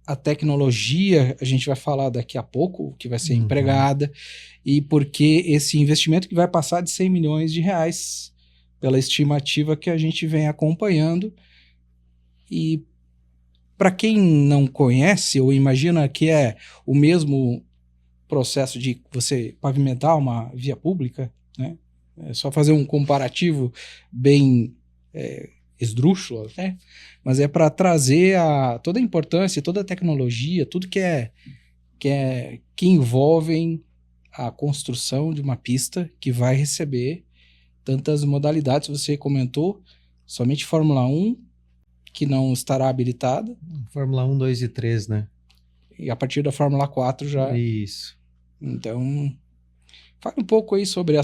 a tecnologia, a gente vai falar daqui a pouco, que vai ser empregada, e porque esse investimento que vai passar de 100 milhões de reais, pela estimativa que a gente vem acompanhando. E para quem não conhece ou imagina que é o mesmo processo de você pavimentar uma via pública, né? É só fazer um comparativo bem esdrúxulo, né? Mas é para trazer toda a importância, toda a tecnologia, tudo que envolve a construção de uma pista que vai receber tantas modalidades. Você comentou, somente Fórmula 1, que não estará habilitada. Fórmula 1, 2 e 3, né? E a partir da Fórmula 4 já... Isso. Então, fale um pouco aí sobre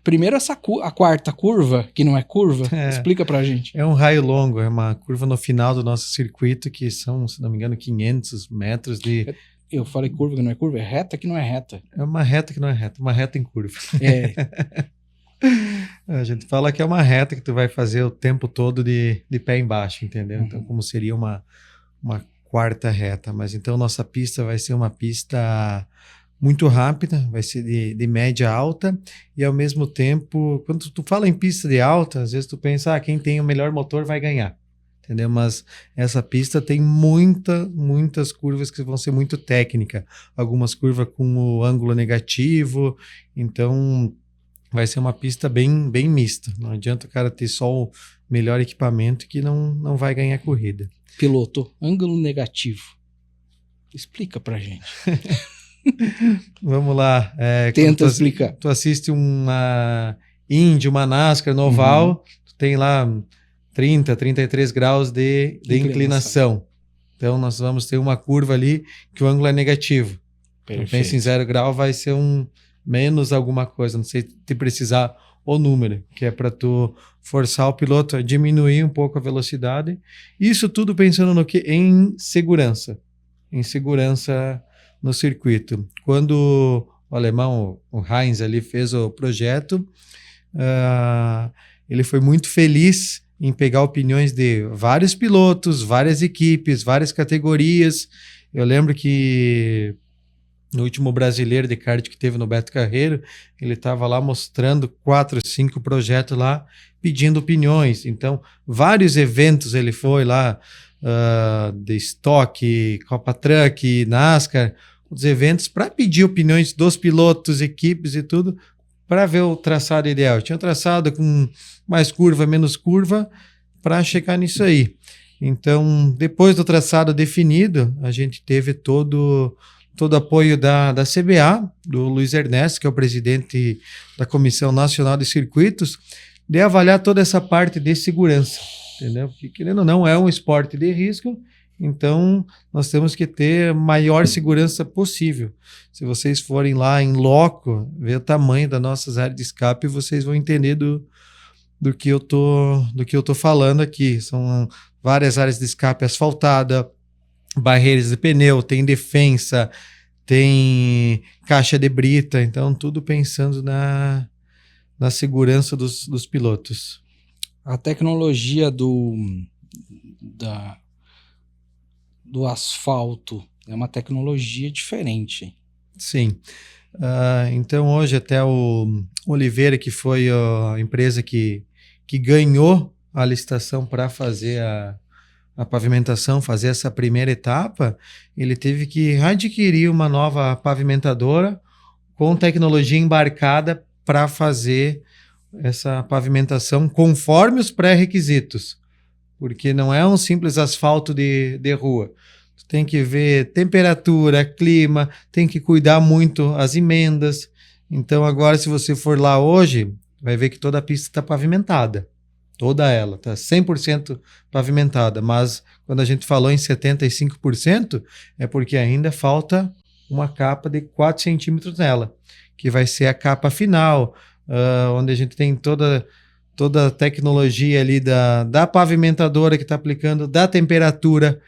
primeiro a quarta curva, que não é curva, explica pra gente. É um raio longo, é uma curva no final do nosso circuito, que são, se não me engano, 500 metros de... Eu falei curva que não é curva, é reta que não é reta. É uma reta que não é reta, uma reta em curva. A gente fala que é uma reta que tu vai fazer o tempo todo de pé embaixo, entendeu? Então, como seria uma quarta reta. Mas então nossa pista vai ser uma pista muito rápida, vai ser de média alta, e ao mesmo tempo, quando tu fala em pista de alta, às vezes tu pensa, quem tem o melhor motor vai ganhar, entendeu? Mas essa pista tem muitas curvas que vão ser muito técnicas, algumas curvas com o ângulo negativo, então vai ser uma pista bem mista. Não adianta o cara ter só o melhor equipamento que não vai ganhar corrida. Piloto, ângulo negativo. Explica pra gente. Vamos lá. Tenta explicar. Tu assiste uma Indy, uma NASCAR no oval, tu tem lá 30, 33 graus de inclinação. Então nós vamos ter uma curva ali que o ângulo é negativo. Então, pensa em 0 grau, vai ser menos alguma coisa, não sei te precisar o número, que é para tu forçar o piloto a diminuir um pouco a velocidade. Isso tudo pensando no quê? Em segurança no circuito. Quando o alemão, o Heinz, ali fez o projeto, ele foi muito feliz em pegar opiniões de vários pilotos, várias equipes, várias categorias. Eu lembro que no último brasileiro de kart que teve no Beto Carreiro, ele estava lá mostrando 4, 5 projetos lá, pedindo opiniões. Então, vários eventos ele foi lá, de Stock, Copa Truck, NASCAR, os eventos para pedir opiniões dos pilotos, equipes e tudo, para ver o traçado ideal. Tinha traçado com mais curva, menos curva, para checar nisso aí. Então, depois do traçado definido, a gente teve todo o apoio da CBA, do Luiz Ernesto, que é o presidente da Comissão Nacional de Circuitos, de avaliar toda essa parte de segurança, entendeu? Porque, querendo ou não, é um esporte de risco, então nós temos que ter a maior segurança possível. Se vocês forem lá em loco, ver o tamanho das nossas áreas de escape, vocês vão entender do que eu tô falando aqui. São várias áreas de escape asfaltada, barreiras de pneu, tem defensa, tem caixa de brita, então tudo pensando na segurança dos pilotos. A tecnologia do asfalto é uma tecnologia diferente. Sim. Então hoje até o Oliveira, que foi a empresa que ganhou a licitação para fazer a pavimentação, fazer essa primeira etapa, ele teve que adquirir uma nova pavimentadora com tecnologia embarcada para fazer essa pavimentação conforme os pré-requisitos, porque não é um simples asfalto de rua. Tu tem que ver temperatura, clima, tem que cuidar muito as emendas. Então agora, se você for lá hoje, vai ver que toda a pista está pavimentada. Toda ela, está 100% pavimentada, mas quando a gente falou em 75%, é porque ainda falta uma capa de 4 centímetros nela, que vai ser a capa final, onde a gente tem toda a tecnologia ali da pavimentadora que está aplicando, da temperatura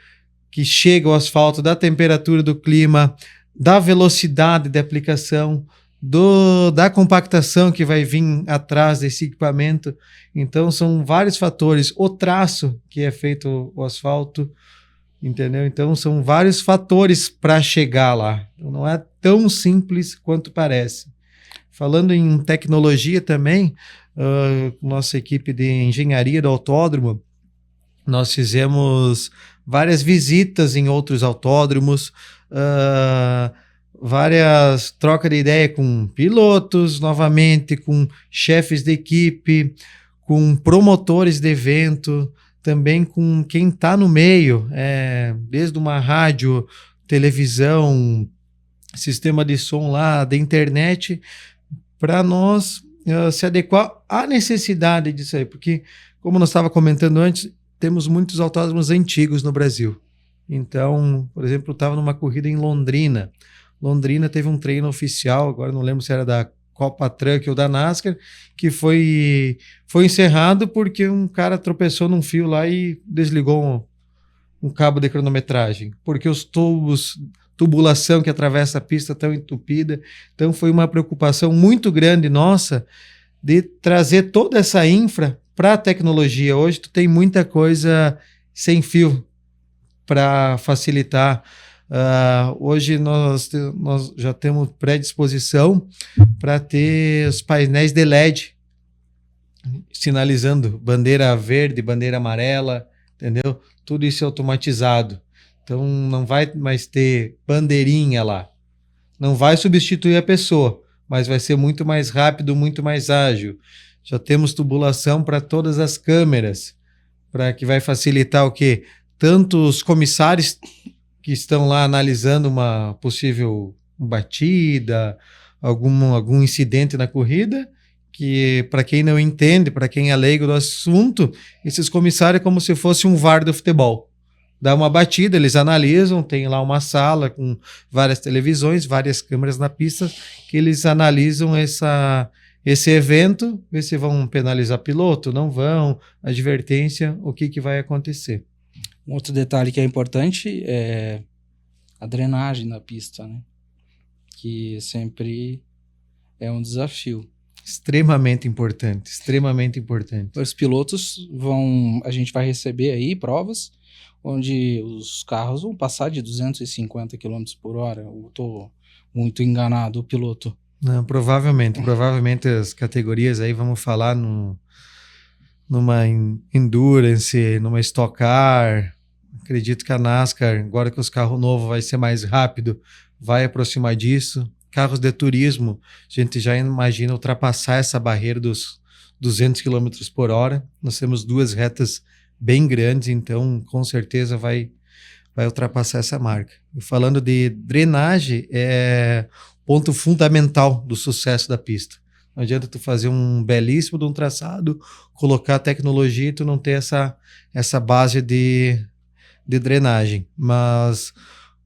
que chega ao asfalto, da temperatura do clima, da velocidade de aplicação, da compactação que vai vir atrás desse equipamento. Então são vários fatores. O traço que é feito o asfalto, entendeu? Então são vários fatores para chegar lá. Então, não é tão simples quanto parece. Falando em tecnologia também, nossa equipe de engenharia do autódromo, nós fizemos várias visitas em outros autódromos, várias trocas de ideia com pilotos, novamente, com chefes de equipe, com promotores de evento, também com quem está no meio, desde uma rádio, televisão, sistema de som lá, da internet, para nós se adequar à necessidade disso aí, porque, como nós estava comentando antes, temos muitos autódromos antigos no Brasil. Então, por exemplo, eu estava numa corrida em Londrina. Londrina teve um treino oficial, agora não lembro se era da Copa Truck ou da NASCAR, que foi encerrado porque um cara tropeçou num fio lá e desligou um cabo de cronometragem, porque os tubulação que atravessa a pista estão entupida. Então foi uma preocupação muito grande nossa de trazer toda essa infra para a tecnologia. Hoje tu tem muita coisa sem fio para facilitar. Hoje nós já temos predisposição para ter os painéis de LED sinalizando bandeira verde, bandeira amarela, entendeu? Tudo isso é automatizado. Então não vai mais ter bandeirinha lá. Não vai substituir a pessoa, mas vai ser muito mais rápido, muito mais ágil. Já temos tubulação para todas as câmeras, para que vai facilitar o quê? Tanto os comissários que estão lá analisando uma possível batida, algum incidente na corrida, que para quem não entende, para quem é leigo do assunto, esses comissários é como se fosse um VAR do futebol. Dá uma batida, eles analisam, tem lá uma sala com várias televisões, várias câmeras na pista, que eles analisam esse evento, ver se vão penalizar piloto, não vão, advertência, o que vai acontecer. Um outro detalhe que é importante é a drenagem na pista, né? Que sempre é um desafio. Extremamente importante, extremamente importante. Os pilotos a gente vai receber aí provas onde os carros vão passar de 250 km por hora. Eu estou muito enganado, o piloto. Não, provavelmente as categorias aí, vamos falar numa Endurance, numa Stock Car. Acredito que a NASCAR, agora que os carros novos vai ser mais rápido, vai aproximar disso. Carros de turismo, a gente já imagina ultrapassar essa barreira dos 200 km por hora. Nós temos duas retas bem grandes, então com certeza vai ultrapassar essa marca. E falando de drenagem, é ponto fundamental do sucesso da pista. Não adianta tu fazer um belíssimo de um traçado, colocar tecnologia e tu não ter essa base de drenagem. Mas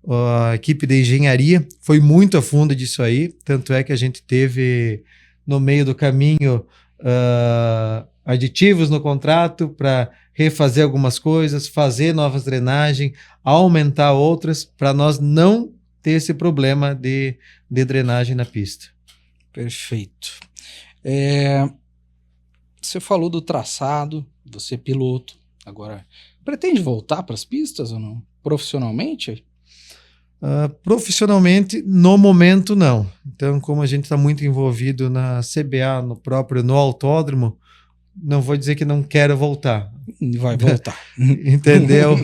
a equipe de engenharia foi muito a fundo disso aí, tanto é que a gente teve no meio do caminho aditivos no contrato para refazer algumas coisas, fazer novas drenagens, aumentar outras, para nós não ter esse problema de drenagem na pista. Perfeito. Você falou do traçado, você é piloto, agora pretende voltar para as pistas ou não? Profissionalmente? Profissionalmente, no momento, não. Então, como a gente está muito envolvido na CBA, no autódromo, não vou dizer que não quero voltar. Vai voltar. Entendeu?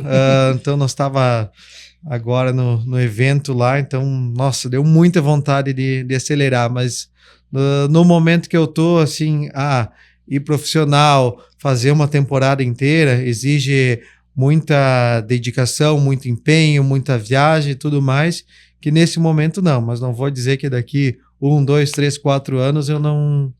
Então, nós estava agora no evento lá, então, nossa, deu muita vontade de acelerar, mas no momento que eu tô, assim, ir profissional, fazer uma temporada inteira, exige muita dedicação, muito empenho, muita viagem e tudo mais, que nesse momento não, mas não vou dizer que daqui 1, 2, 3, 4 anos eu não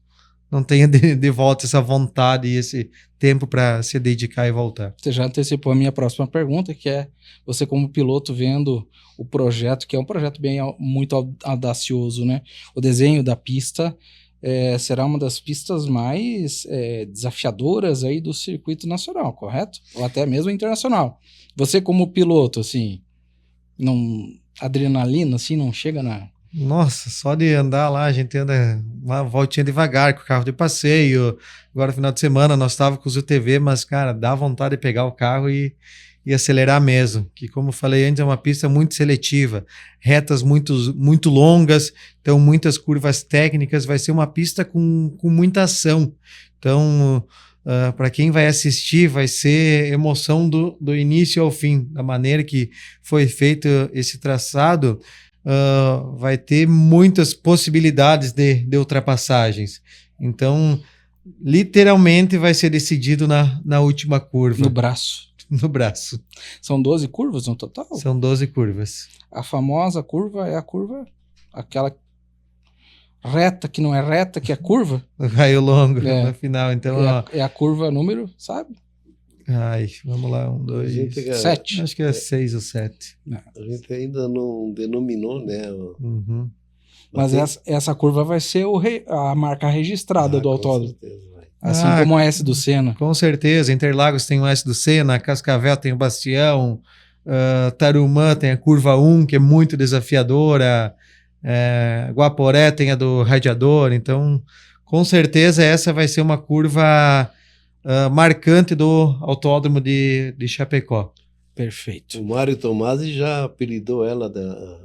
tenha de volta essa vontade e esse tempo para se dedicar e voltar. Você já antecipou a minha próxima pergunta, que é você como piloto vendo o projeto, que é um projeto muito audacioso, né? O desenho da pista será uma das pistas mais desafiadoras aí do circuito nacional, correto? Ou até mesmo internacional. Você como piloto, assim, adrenalina, assim, não chega na... Nossa, só de andar lá, a gente anda uma voltinha devagar com o carro de passeio. Agora, final de semana, nós estávamos com os UTV, mas, cara, dá vontade de pegar o carro e acelerar mesmo. Que, como eu falei antes, é uma pista muito seletiva, retas muito longas, então muitas curvas técnicas. Vai ser uma pista com muita ação. Então, para quem vai assistir, vai ser emoção do início ao fim, da maneira que foi feito esse traçado. Vai ter muitas possibilidades de ultrapassagens. Então, literalmente vai ser decidido na última curva. No braço. No braço. São 12 curvas no total? São 12 curvas. A famosa curva é a curva, aquela reta que não é reta, que é curva? O raio longo no final. Então, é a curva número, sabe? Ai, vamos lá, 1, 2, 7. Acho que é 6 ou 7. A gente ainda não denominou, né? Uhum. Mas essa curva vai ser a marca registrada do autódromo. Com certeza vai. Assim como o S do Senna. Com certeza. Interlagos tem o S do Senna, Cascavel tem o Bastião, Tarumã tem a curva 1, que é muito desafiadora, Guaporé tem a do Radiador. Então, com certeza, essa vai ser uma curva marcante do autódromo de Chapecó. Perfeito. O Mário Tomasi já apelidou ela,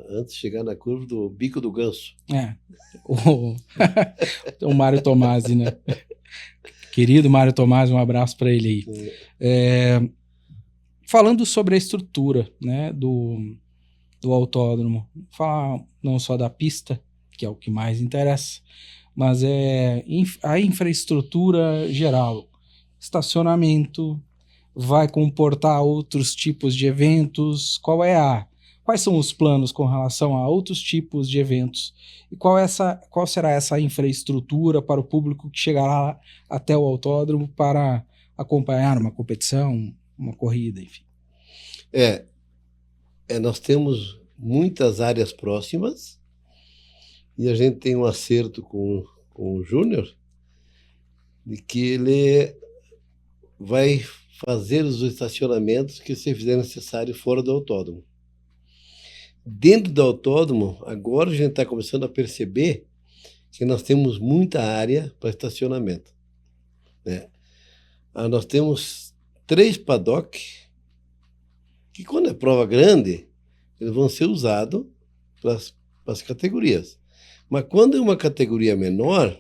antes de chegar na curva, do Bico do Ganso. O Mário Tomasi, né? Querido Mário Tomasi, um abraço para ele aí. Falando sobre a estrutura, né, do autódromo, falar não só da pista, que é o que mais interessa, mas a infraestrutura geral. Estacionamento, vai comportar outros tipos de eventos, quais são os planos com relação a outros tipos de eventos e qual será essa infraestrutura para o público que chegará até o autódromo para acompanhar uma competição, uma corrida, enfim. Nós temos muitas áreas próximas e a gente tem um acerto com o Júnior de que ele vai fazer os estacionamentos que se fizer necessário fora do autódromo. Dentro do autódromo, agora a gente está começando a perceber que nós temos muita área para estacionamento, né? Nós temos 3 paddock que, quando é prova grande, eles vão ser usados para as categorias. Mas quando é uma categoria menor,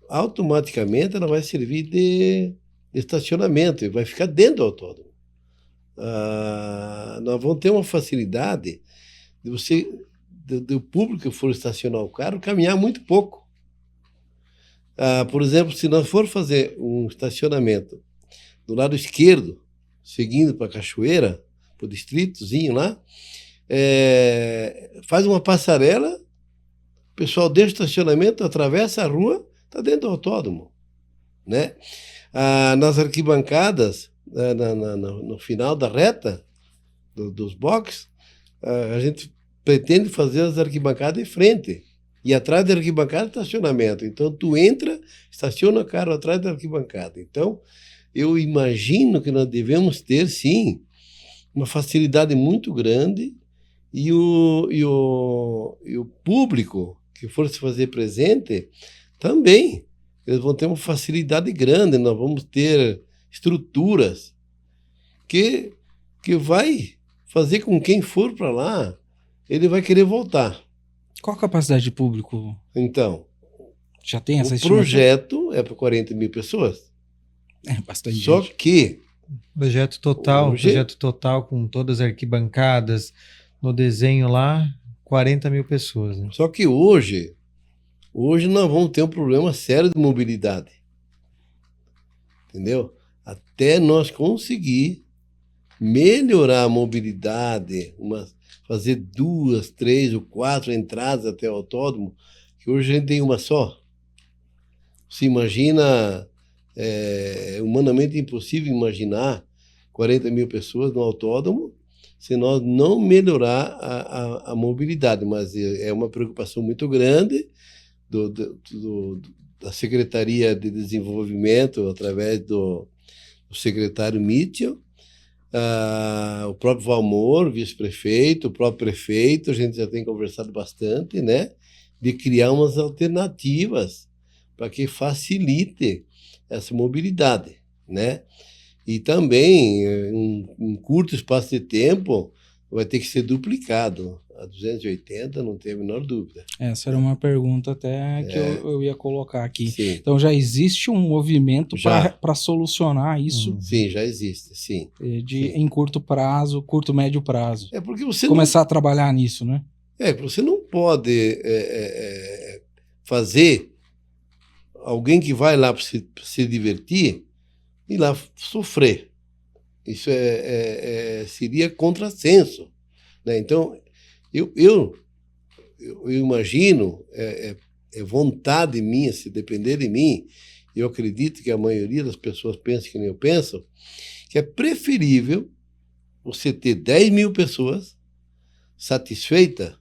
automaticamente ela vai servir de estacionamento e vai ficar dentro do autódromo. Nós vamos ter uma facilidade de do público que for estacionar o carro caminhar muito pouco. Por exemplo, se nós for fazer um estacionamento do lado esquerdo, seguindo para a Cachoeira, para o distritozinho lá, faz uma passarela, o pessoal deixa o estacionamento, atravessa a rua, está dentro do autódromo, né? Nas arquibancadas, no final da reta dos boxes, a gente pretende fazer as arquibancadas em frente. E atrás da arquibancada, estacionamento. Então, tu entra, estaciona o carro atrás da arquibancada. Então, eu imagino que nós devemos ter, sim, uma facilidade muito grande e o público que for se fazer presente também. Eles vão ter uma facilidade grande, nós vamos ter estruturas que vai fazer com quem for para lá, ele vai querer voltar. Qual a capacidade de público? Então, já tem essa o projeto é para 40 mil pessoas. É bastante Só gente. que... Projeto total com todas as arquibancadas, no desenho lá, 40 mil pessoas. Né? Só que hoje nós vamos ter um problema sério de mobilidade. Entendeu? Até nós conseguir melhorar a mobilidade, fazer 2, 3 ou 4 entradas até o autódromo, que hoje a gente tem uma só. Se imagina, humanamente impossível imaginar 40 mil pessoas no autódromo se nós não melhorar a mobilidade, mas é uma preocupação muito grande, da Secretaria de Desenvolvimento, através do secretário Mitchell, o próprio Valmor, vice-prefeito, o próprio prefeito, a gente já tem conversado bastante, né, de criar umas alternativas para que facilite essa mobilidade, né? E também, em um curto espaço de tempo, vai ter que ser duplicado. A 280, não tem a menor dúvida. Essa era uma pergunta até que eu ia colocar aqui. Sim. Então já existe um movimento para solucionar isso? Sim, já existe, sim. Em curto prazo, curto, médio prazo. É porque você começar a trabalhar nisso, né? Você não pode fazer alguém que vai lá para se divertir e lá sofrer. Isso seria contrassenso, né? Então, eu imagino, é vontade minha, se depender de mim, eu acredito que a maioria das pessoas pensa que nem eu penso, que é preferível você ter 10 mil pessoas satisfeitas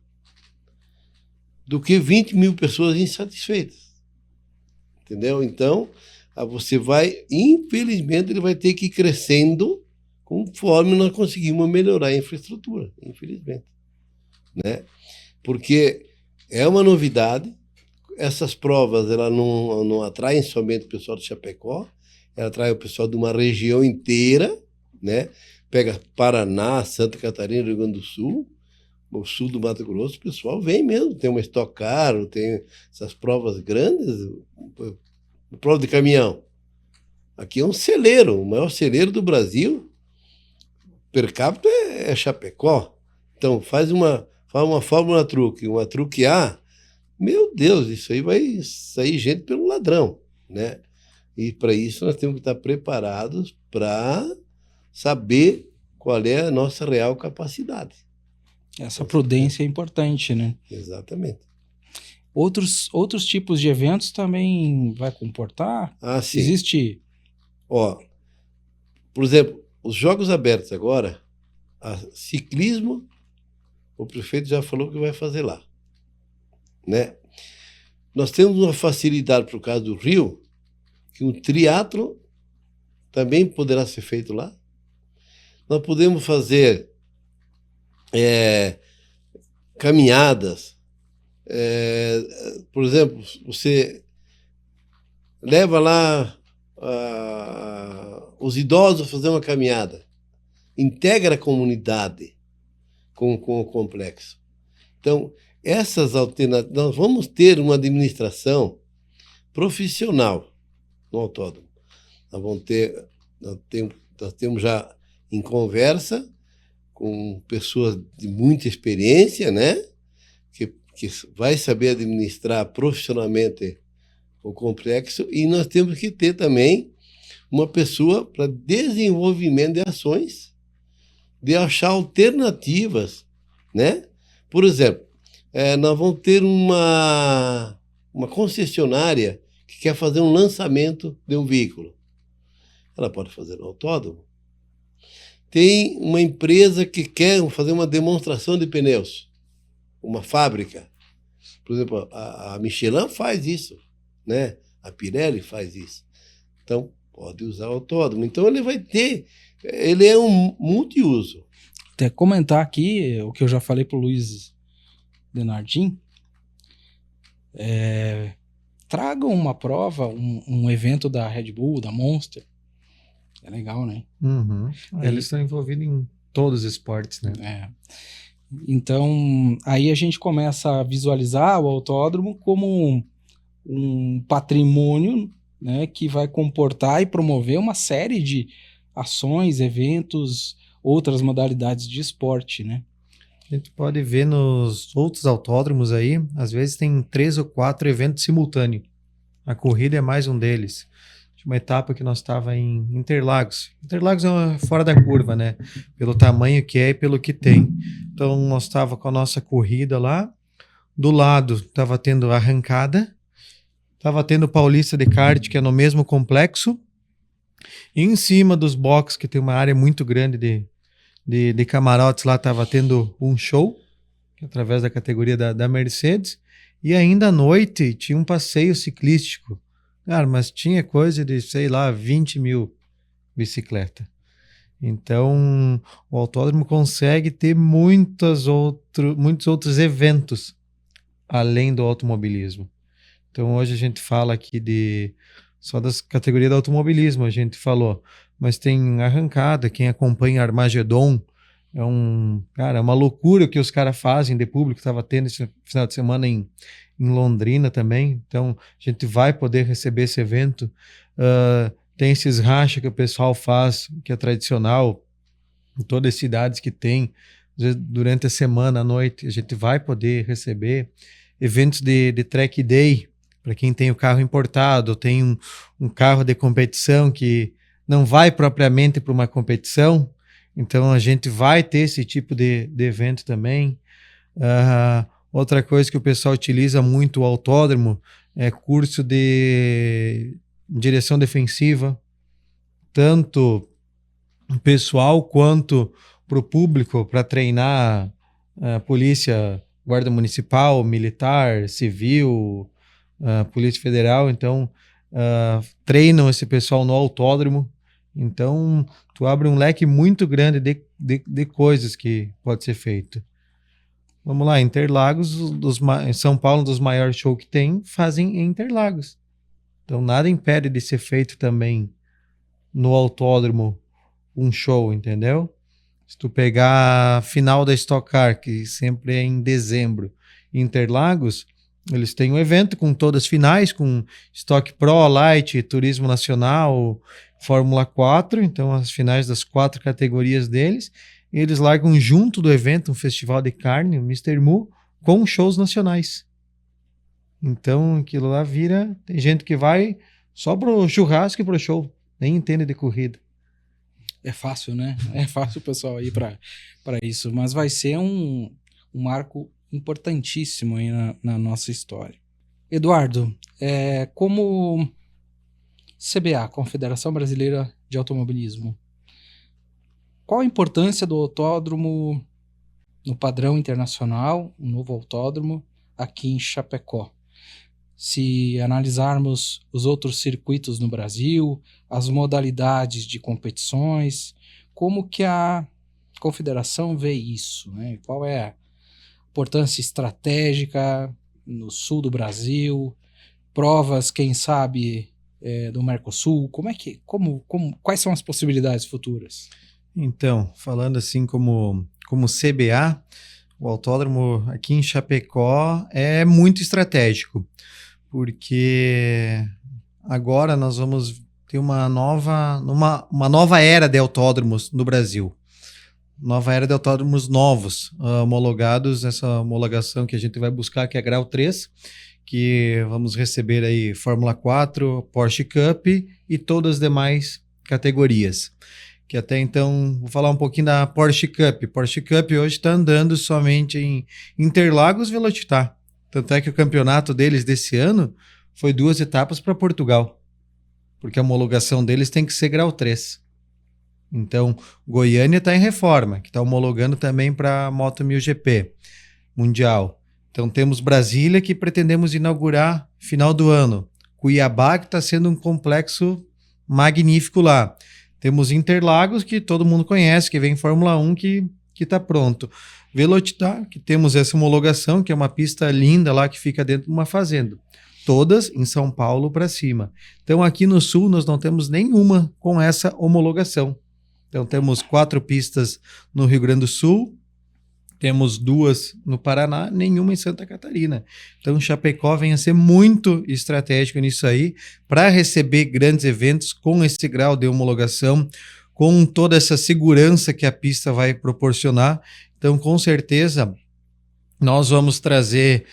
do que 20 mil pessoas insatisfeitas. Entendeu? Então, você vai, infelizmente, ele vai ter que ir crescendo conforme nós conseguimos melhorar a infraestrutura, infelizmente, né? Porque é uma novidade, essas provas ela não atraem somente o pessoal de Chapecó, ela atrai o pessoal de uma região inteira, né? Pega Paraná, Santa Catarina, Rio Grande do Sul, o sul do Mato Grosso, o pessoal vem mesmo, tem uma Stock Car, tem essas provas grandes, prova de caminhão. Aqui é um celeiro, o maior celeiro do Brasil, per capita é Chapecó. Então, faz uma fórmula truque, uma truque A, meu Deus, isso aí vai sair gente pelo ladrão, né? E para isso nós temos que estar preparados para saber qual é a nossa real capacidade. Essa prudência é importante, né? Exatamente. Outros tipos de eventos também vai comportar? Sim. Existe... por exemplo, os Jogos Abertos agora, ciclismo, o prefeito já falou que vai fazer lá, né? Nós temos uma facilidade, por causa do Rio, que um triatlo também poderá ser feito lá. Nós podemos fazer caminhadas. Por exemplo, você leva lá os idosos a fazer uma caminhada, integra a comunidade com o complexo. Então, essas alternativas, nós vamos ter uma administração profissional no autódromo. Nós temos já em conversa com pessoas de muita experiência, né? Que vai saber administrar profissionalmente o complexo, e nós temos que ter também uma pessoa para desenvolvimento de ações, de achar alternativas, né? Por exemplo, nós vamos ter uma concessionária que quer fazer um lançamento de um veículo. Ela pode fazer no autódromo. Tem uma empresa que quer fazer uma demonstração de pneus, uma fábrica. Por exemplo, a Michelin faz isso, né? A Pirelli faz isso. Então, pode usar o autódromo. Então, ele é um multiuso. Até comentar aqui o que eu já falei para o Luiz Denardim. Tragam uma prova, um evento da Red Bull, da Monster. É legal, né? Uhum. Eles estão envolvidos em todos os esportes, né? Então, aí a gente começa a visualizar o autódromo como um patrimônio, né, que vai comportar e promover uma série de ações, eventos, outras modalidades de esporte, né? A gente pode ver nos outros autódromos aí, às vezes tem 3 ou 4 eventos simultâneos. A corrida é mais um deles. Uma etapa que nós estava em Interlagos. Interlagos é fora da curva, né? Pelo tamanho que é e pelo que tem. Então, nós estava com a nossa corrida lá. Do lado, estava tendo arrancada. Estava tendo Paulista de kart, que é no mesmo complexo. E em cima dos boxes, que tem uma área muito grande de camarotes lá, estava tendo um show, através da categoria da Mercedes. E ainda à noite tinha um passeio ciclístico. Cara, mas tinha coisa de, sei lá, 20 mil bicicletas. Então, o autódromo consegue ter muitos outros eventos além do automobilismo. Então, hoje a gente fala aqui só das categorias do automobilismo, a gente falou, mas tem arrancada, quem acompanha Armagedon, cara, é uma loucura o que os caras fazem de público, estava tendo esse final de semana em Londrina também, então a gente vai poder receber esse evento. Tem esses racha que o pessoal faz, que é tradicional, em todas as cidades que tem, às vezes, durante a semana, à noite, a gente vai poder receber eventos de track day, para quem tem o carro importado, tem um carro de competição que não vai propriamente para uma competição, então a gente vai ter esse tipo de evento também. Outra coisa que o pessoal utiliza muito o autódromo é curso de direção defensiva, tanto pessoal quanto para o público, para treinar polícia, guarda municipal, militar, civil, polícia federal. Então, treinam esse pessoal no autódromo. Então, tu abre um leque muito grande de coisas que pode ser feito. Vamos lá, Interlagos, em São Paulo, um dos maiores shows que tem, fazem em Interlagos. Então, nada impede de ser feito também no autódromo um show, entendeu? Se tu pegar a final da Stock Car, que sempre é em dezembro, em Interlagos, eles têm um evento com todas as finais, com Stock Pro, Light, Turismo Nacional, Fórmula 4, então as finais das 4 categorias deles, e eles largam junto do evento um festival de carne, o Mr. Mu, com shows nacionais. Então aquilo lá vira, tem gente que vai só pro churrasco e pro show, nem entende de corrida. É fácil, né? É fácil o pessoal ir para isso, mas vai ser um marco importantíssimo aí na nossa história. Eduardo, como CBA, Confederação Brasileira de Automobilismo, qual a importância do autódromo no padrão internacional, um novo autódromo aqui em Chapecó? Se analisarmos os outros circuitos no Brasil, as modalidades de competições, como que a confederação vê isso, né? Qual é a importância estratégica no sul do Brasil, provas, quem sabe, do Mercosul, quais são as possibilidades futuras? Então, falando assim como CBA, o autódromo aqui em Chapecó é muito estratégico, porque agora nós vamos ter uma nova era de autódromos no Brasil. Nova era de autódromos novos, homologados, essa homologação que a gente vai buscar, que é grau 3, que vamos receber aí Fórmula 4, Porsche Cup e todas as demais categorias. Que até então, vou falar um pouquinho da Porsche Cup. Porsche Cup hoje está andando somente em Interlagos e Velocitar. Tanto é que o campeonato deles desse ano foi 2 etapas para Portugal, porque a homologação deles tem que ser grau 3. Então, Goiânia está em reforma, que está homologando também para Moto 1000 GP Mundial. Então, temos Brasília, que pretendemos inaugurar final do ano. Cuiabá, que está sendo um complexo magnífico lá. Temos Interlagos, que todo mundo conhece, que vem Fórmula 1, que está pronto. Velocitar, que temos essa homologação, que é uma pista linda lá, que fica dentro de uma fazenda. Todas em São Paulo para cima. Então, aqui no Sul, nós não temos nenhuma com essa homologação. Então, temos 4 pistas no Rio Grande do Sul, temos 2 no Paraná, nenhuma em Santa Catarina. Então, Chapecó vem a ser muito estratégico nisso aí, para receber grandes eventos com esse grau de homologação, com toda essa segurança que a pista vai proporcionar. Então, com certeza, nós vamos trazer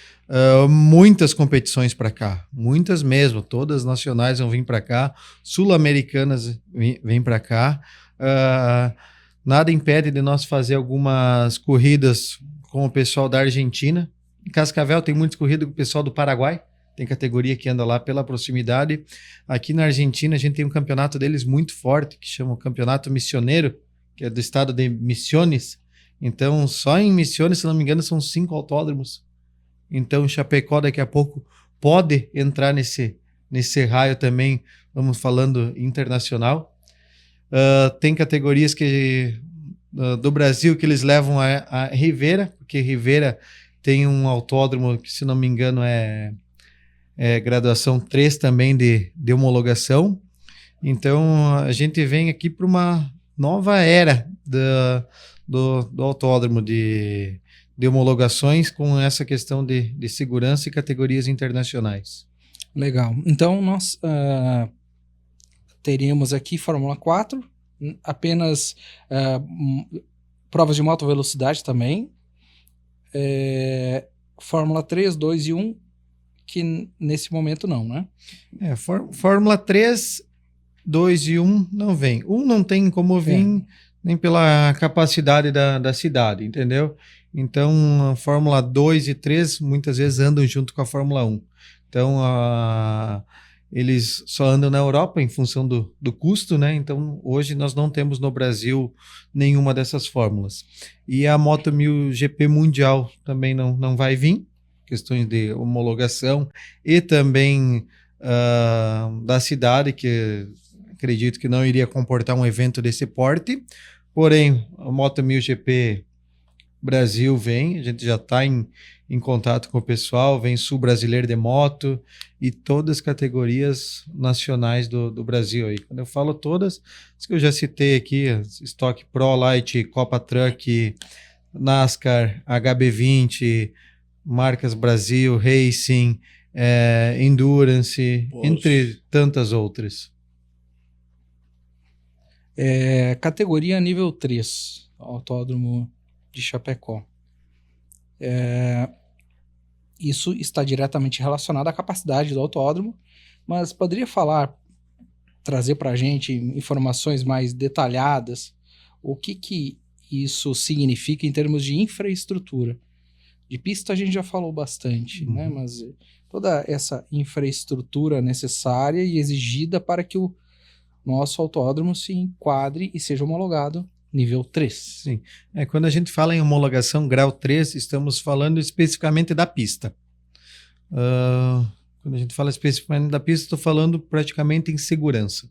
muitas competições para cá, muitas mesmo, todas nacionais vão vir para cá, sul-americanas vêm para cá. Nada impede de nós fazer algumas corridas com o pessoal da Argentina. Em Cascavel tem muitas corridas com o pessoal do Paraguai, tem categoria que anda lá pela proximidade. Aqui na Argentina a gente tem um campeonato deles muito forte, que chama o Campeonato Missioneiro, que é do estado de Misiones. Então, só em Misiones, se não me engano, são 5 autódromos. Então, Chapecó daqui a pouco pode entrar nesse raio também, vamos falando internacional. Tem categorias do Brasil que eles levam a Rivera, porque Rivera tem um autódromo que, se não me engano, é graduação 3 também de homologação. Então, a gente vem aqui para uma nova era do autódromo de homologações com essa questão de segurança e categorias internacionais. Legal. Então, nós teríamos aqui Fórmula 4, apenas provas de moto velocidade também, Fórmula 3, 2 e 1, que nesse momento não, né? Fórmula 3, 2 e 1 não vem. Não tem como vir nem pela capacidade da cidade, entendeu? Então, a Fórmula 2 e 3 muitas vezes andam junto com a Fórmula 1. Então, eles só andam na Europa em função do custo, né? Então, hoje nós não temos no Brasil nenhuma dessas fórmulas. E a Moto 1000 GP Mundial também não vai vir, questões de homologação e também da cidade, que acredito que não iria comportar um evento desse porte. Porém, a Moto 1000 GP Brasil vem, a gente já está em contato com o pessoal, vem Sul Brasileiro de Moto e todas as categorias nacionais do Brasil aí. Quando eu falo todas, as que eu já citei aqui, Stock Pro, Light, Copa Truck, NASCAR, HB20, Marcas Brasil, Racing, Endurance, entre tantas outras. Categoria nível 3, autódromo de Chapecó. Isso está diretamente relacionado à capacidade do autódromo, mas poderia trazer para a gente informações mais detalhadas, o que isso significa em termos de infraestrutura. De pista a gente já falou bastante, né? Mas toda essa infraestrutura necessária e exigida para que o nosso autódromo se enquadre e seja homologado nível 3. Sim. Quando a gente fala em homologação grau 3, estamos falando especificamente da pista. Quando a gente fala especificamente da pista, estou falando praticamente em segurança.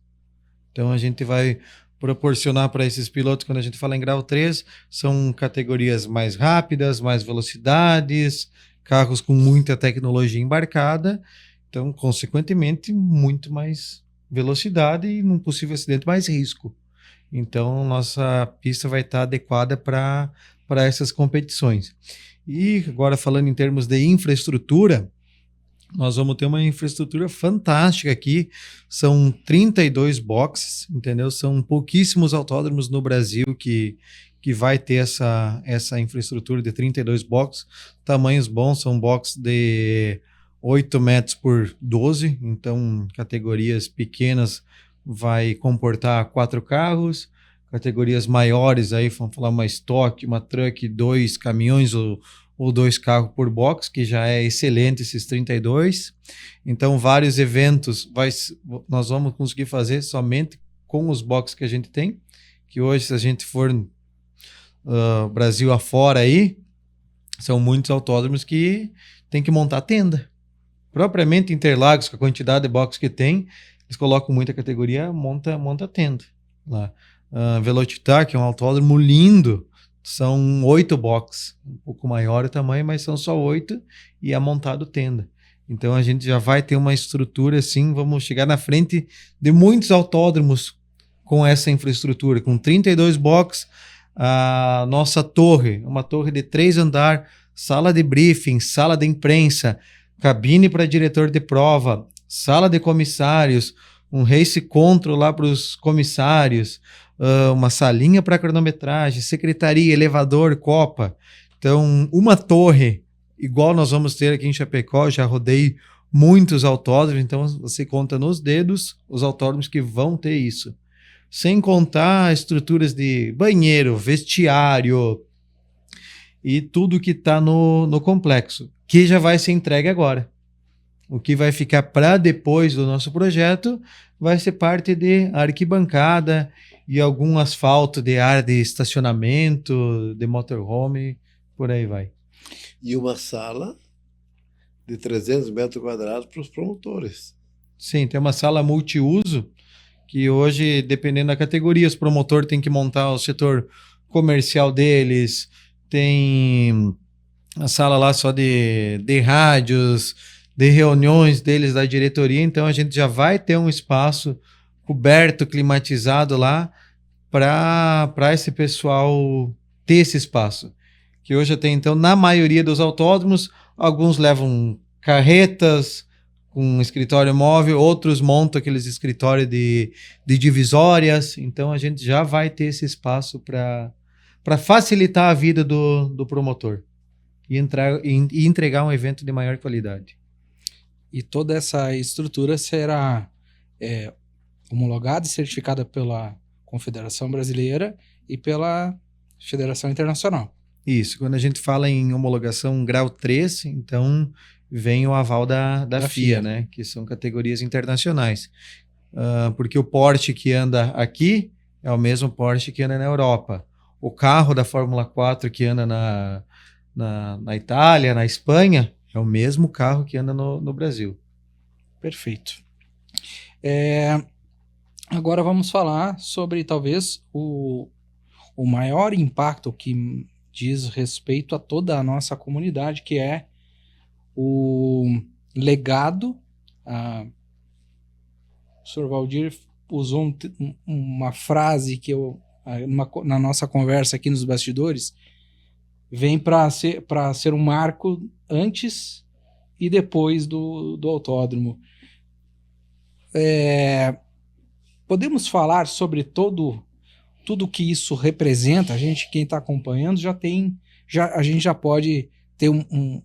Então, a gente vai proporcionar para esses pilotos, quando a gente fala em grau 3, são categorias mais rápidas, mais velocidades, carros com muita tecnologia embarcada, então, consequentemente, muito mais velocidade e, num possível acidente, mais risco. Então, nossa pista vai estar adequada para essas competições. E agora, falando em termos de infraestrutura, nós vamos ter uma infraestrutura fantástica aqui. São 32 boxes, entendeu? São pouquíssimos autódromos no Brasil que vai ter essa infraestrutura de 32 boxes. Tamanhos bons, são boxes de 8 metros por 12, então categorias pequenas vai comportar 4 carros, categorias maiores, aí vamos falar uma Stock, uma Truck, 2 caminhões ou 2 carros por box, que já é excelente esses 32. Então, vários eventos nós vamos conseguir fazer somente com os boxes que a gente tem, que hoje, se a gente for Brasil afora aí, são muitos autódromos que tem que montar tenda. Propriamente Interlagos, com a quantidade de boxes que tem, eles colocam muita categoria, monta tenda lá. Velocitar, que é um autódromo lindo, são 8 boxes, um pouco maior o tamanho, mas são só 8 e é montado tenda. Então a gente já vai ter uma estrutura assim, vamos chegar na frente de muitos autódromos com essa infraestrutura, com 32 boxes, a nossa torre, uma torre de 3 andares, sala de briefing, sala de imprensa, cabine para diretor de prova, sala de comissários, um race control lá para os comissários, uma salinha para cronometragem, secretaria, elevador, copa. Então, uma torre, igual nós vamos ter aqui em Chapecó, já rodei muitos autódromos, então você conta nos dedos os autódromos que vão ter isso. Sem contar estruturas de banheiro, vestiário e tudo que está no complexo, que já vai ser entregue agora. O que vai ficar para depois do nosso projeto vai ser parte de arquibancada e algum asfalto de área de estacionamento, de motorhome, por aí vai. E uma sala de 300 metros quadrados para os promotores. Sim, tem uma sala multiuso que hoje, dependendo da categoria, os promotores têm que montar o setor comercial deles, tem a sala lá só de rádios, de reuniões deles da diretoria, então a gente já vai ter um espaço coberto, climatizado lá para esse pessoal ter esse espaço. Que hoje tem, então, na maioria dos autódromos, alguns levam carretas com um escritório móvel, outros montam aqueles escritórios de divisórias, então a gente já vai ter esse espaço para facilitar a vida do promotor e entregar um evento de maior qualidade. E toda essa estrutura será homologada e certificada pela Confederação Brasileira e pela Federação Internacional. Isso, quando a gente fala em homologação grau 3, então vem o aval da FIA, né? Que são categorias internacionais. Porque o Porsche que anda aqui é o mesmo Porsche que anda na Europa. O carro da Fórmula 4 que anda na Itália, na Espanha, é o mesmo carro que anda no Brasil. Perfeito. Agora vamos falar sobre talvez o maior impacto que diz respeito a toda a nossa comunidade, que é o legado. O Sr. Valdir usou uma frase que na nossa conversa aqui nos bastidores, vem para ser um marco antes e depois do autódromo. Podemos falar sobre tudo que isso representa? Quem está acompanhando, a gente já pode ter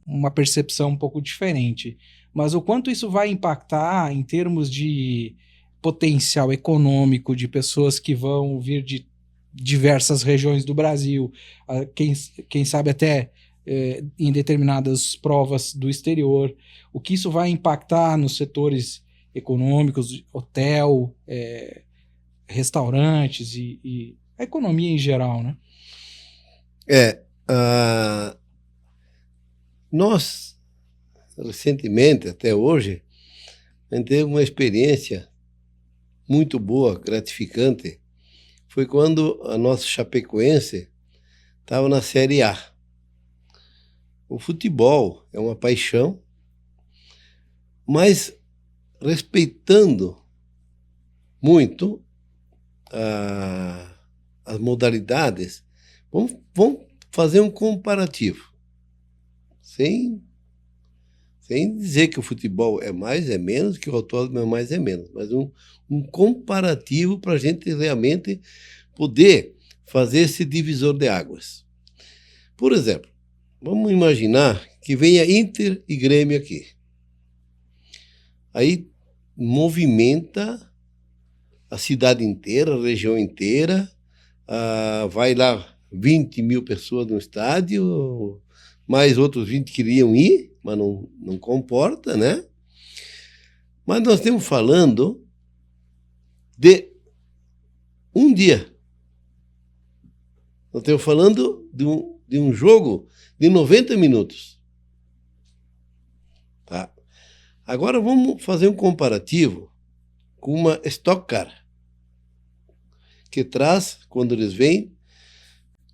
uma percepção um pouco diferente. Mas o quanto isso vai impactar em termos de potencial econômico, de pessoas que vão vir de diversas regiões do Brasil, quem sabe até em determinadas provas do exterior, o que isso vai impactar nos setores econômicos, hotel, restaurantes e a economia em geral, né? Nós, recentemente, até hoje, a gente teve uma experiência muito boa, gratificante. Foi quando a nossa Chapecoense estava na Série A. O futebol é uma paixão, mas respeitando muito as modalidades, vamos fazer um comparativo. Sem dizer que o futebol é mais, é menos, que o autódromo é mais, é menos, mas um comparativo para a gente realmente poder fazer esse divisor de águas. Por exemplo, vamos imaginar que venha Inter e Grêmio aqui. Aí movimenta a cidade inteira, a região inteira, vai lá 20 mil pessoas no estádio, mais outros 20 queriam ir, mas não comporta, né? Mas nós estamos falando de um dia. Nós estamos falando de um jogo de 90 minutos. Tá? Agora vamos fazer um comparativo com uma Stock Car, que traz, quando eles vêm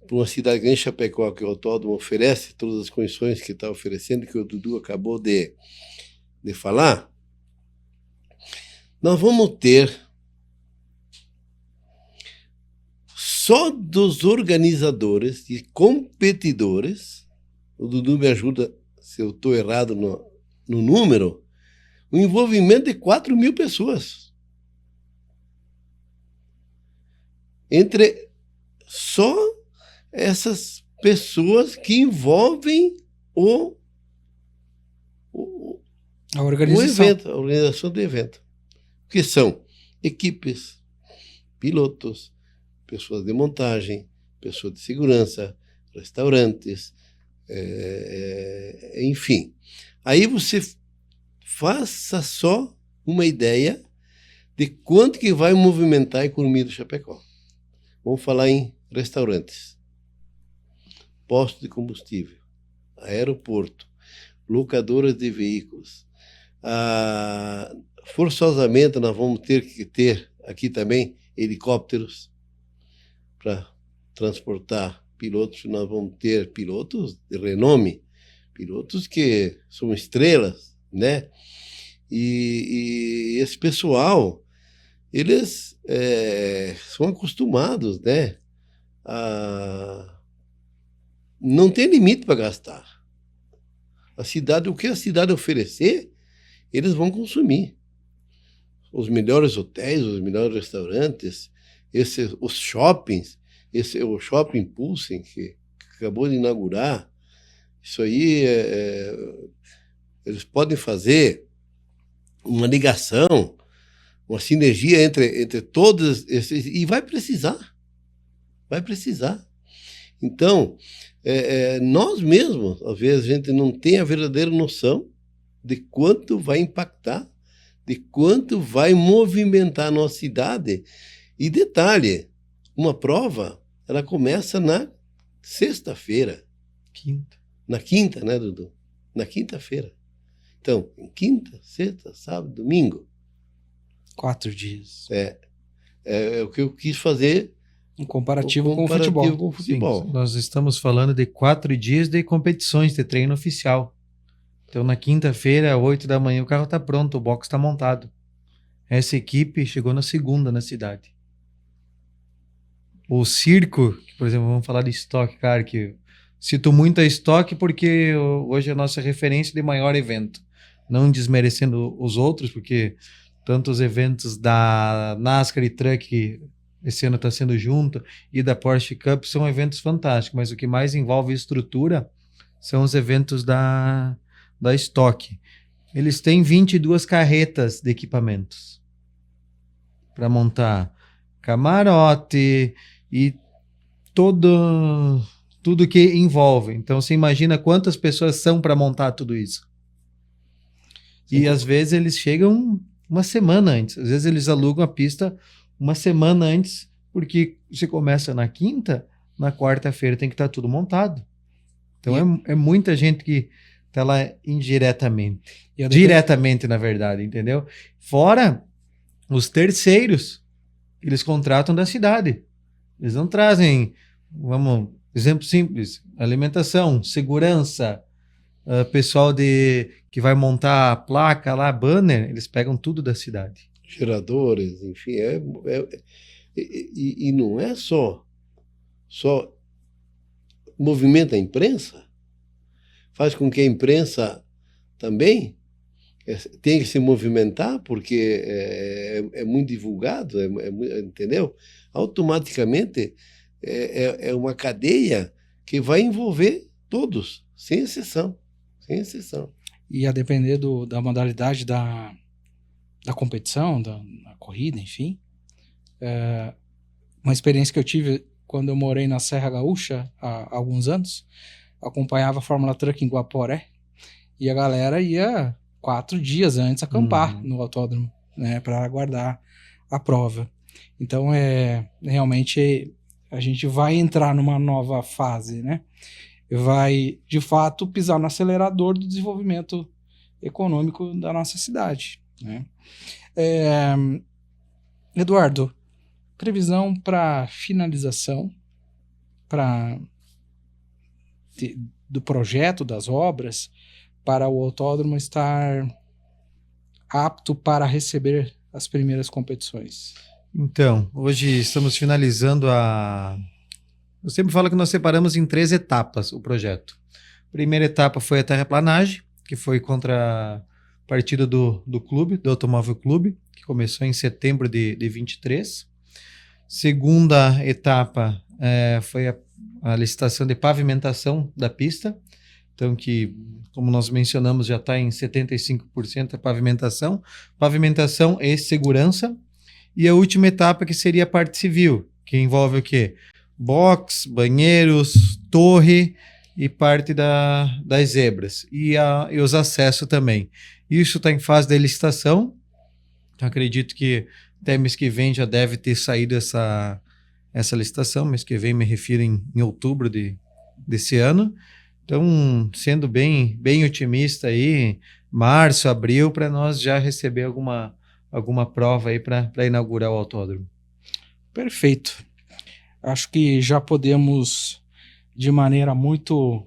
para uma cidade grande, Chapecó, que o autódromo oferece todas as condições que está oferecendo, que o Dudu acabou de falar, nós vamos ter só dos organizadores e competidores, o Dudu me ajuda se eu estou errado no número, o envolvimento de 4 mil pessoas. Entre só essas pessoas que envolvem a organização. O evento, a organização do evento. Que são equipes, pilotos, pessoas de montagem, pessoas de segurança, restaurantes, enfim. Aí você faça só uma ideia de quanto que vai movimentar a economia do Chapecó. Vamos falar em restaurantes, postos de combustível, aeroporto, locadoras de veículos. Forçosamente nós vamos ter que ter aqui também helicópteros para transportar pilotos. Nós vamos ter pilotos de renome, pilotos que são estrelas, né? E esse pessoal, eles são acostumados, né? Não tem limite para gastar. A cidade, o que a cidade oferecer, eles vão consumir. Os melhores hotéis, os melhores restaurantes, os shoppings, o Shopping Pulsen, que acabou de inaugurar, isso aí, eles podem fazer uma ligação, uma sinergia entre todos esses, e vai precisar. Então, nós mesmos, às vezes, a gente não tem a verdadeira noção de quanto vai impactar, de quanto vai movimentar a nossa cidade. E detalhe, uma prova, ela começa na sexta-feira. Na quinta, né, Dudu? Na quinta-feira. Então, em quinta, sexta, sábado, domingo. 4 dias. É o que eu quis fazer. Um comparativo com o futebol. Sim, nós estamos falando de 4 dias de competições, de treino oficial. Então, na quinta-feira, 8 da manhã, o carro está pronto, o box está montado. Essa equipe chegou na segunda na cidade. O circo, por exemplo, vamos falar de Stock Car, que cito muito a Stock porque hoje é a nossa referência de maior evento. Não desmerecendo os outros, porque tanto os eventos da NASCAR e Truck, que esse ano está sendo junto, e da Porsche Cup, são eventos fantásticos, mas o que mais envolve estrutura são os eventos da Stock. Eles têm 22 carretas de equipamentos para montar camarote e tudo que envolve. Então, você imagina quantas pessoas são para montar tudo isso. E às vezes eles chegam uma semana antes. Às vezes eles alugam a pista uma semana antes, porque você começa na quinta, na quarta-feira tem que estar tudo montado. Então é muita gente que está lá indiretamente. Diretamente, na verdade, entendeu? Fora os terceiros que eles contratam da cidade. Eles não trazem, exemplo simples, alimentação, segurança, pessoal que vai montar a placa lá, banner, eles pegam tudo da cidade. Geradores, enfim, e não é só movimenta a imprensa, faz com que a imprensa também tenha que se movimentar, porque é muito divulgado, entendeu? Automaticamente é uma cadeia que vai envolver todos, sem exceção. E a depender da modalidade da competição, da corrida, enfim. Uma experiência que eu tive quando eu morei na Serra Gaúcha há alguns anos, acompanhava a Fórmula Truck em Guaporé, e a galera ia 4 dias antes acampar no autódromo, né, para aguardar a prova. Então, realmente a gente vai entrar numa nova fase, né? Vai, de fato, pisar no acelerador do desenvolvimento econômico da nossa cidade, né? Eduardo, previsão para finalização do projeto das obras para o autódromo estar apto para receber as primeiras competições? Então, hoje estamos finalizando Eu sempre falo que nós separamos em 3 etapas o projeto. A primeira etapa foi a terraplanagem, que foi contra a partida do clube, do Automóvel Clube, que começou em setembro de 23. Segunda etapa foi a licitação de pavimentação da pista, então que, como nós mencionamos, já está em 75% a pavimentação e segurança. E a última etapa, que seria a parte civil, que envolve o quê? Box, banheiros, torre e parte das zebras. E os acessos também. Isso está em fase de licitação. Acredito que até mês que vem já deve ter saído essa licitação. Mês que vem me refiro em outubro desse ano. Então, sendo bem otimista aí, março, abril, para nós já receber alguma prova aí para inaugurar o autódromo. Perfeito. Acho que já podemos, de maneira muito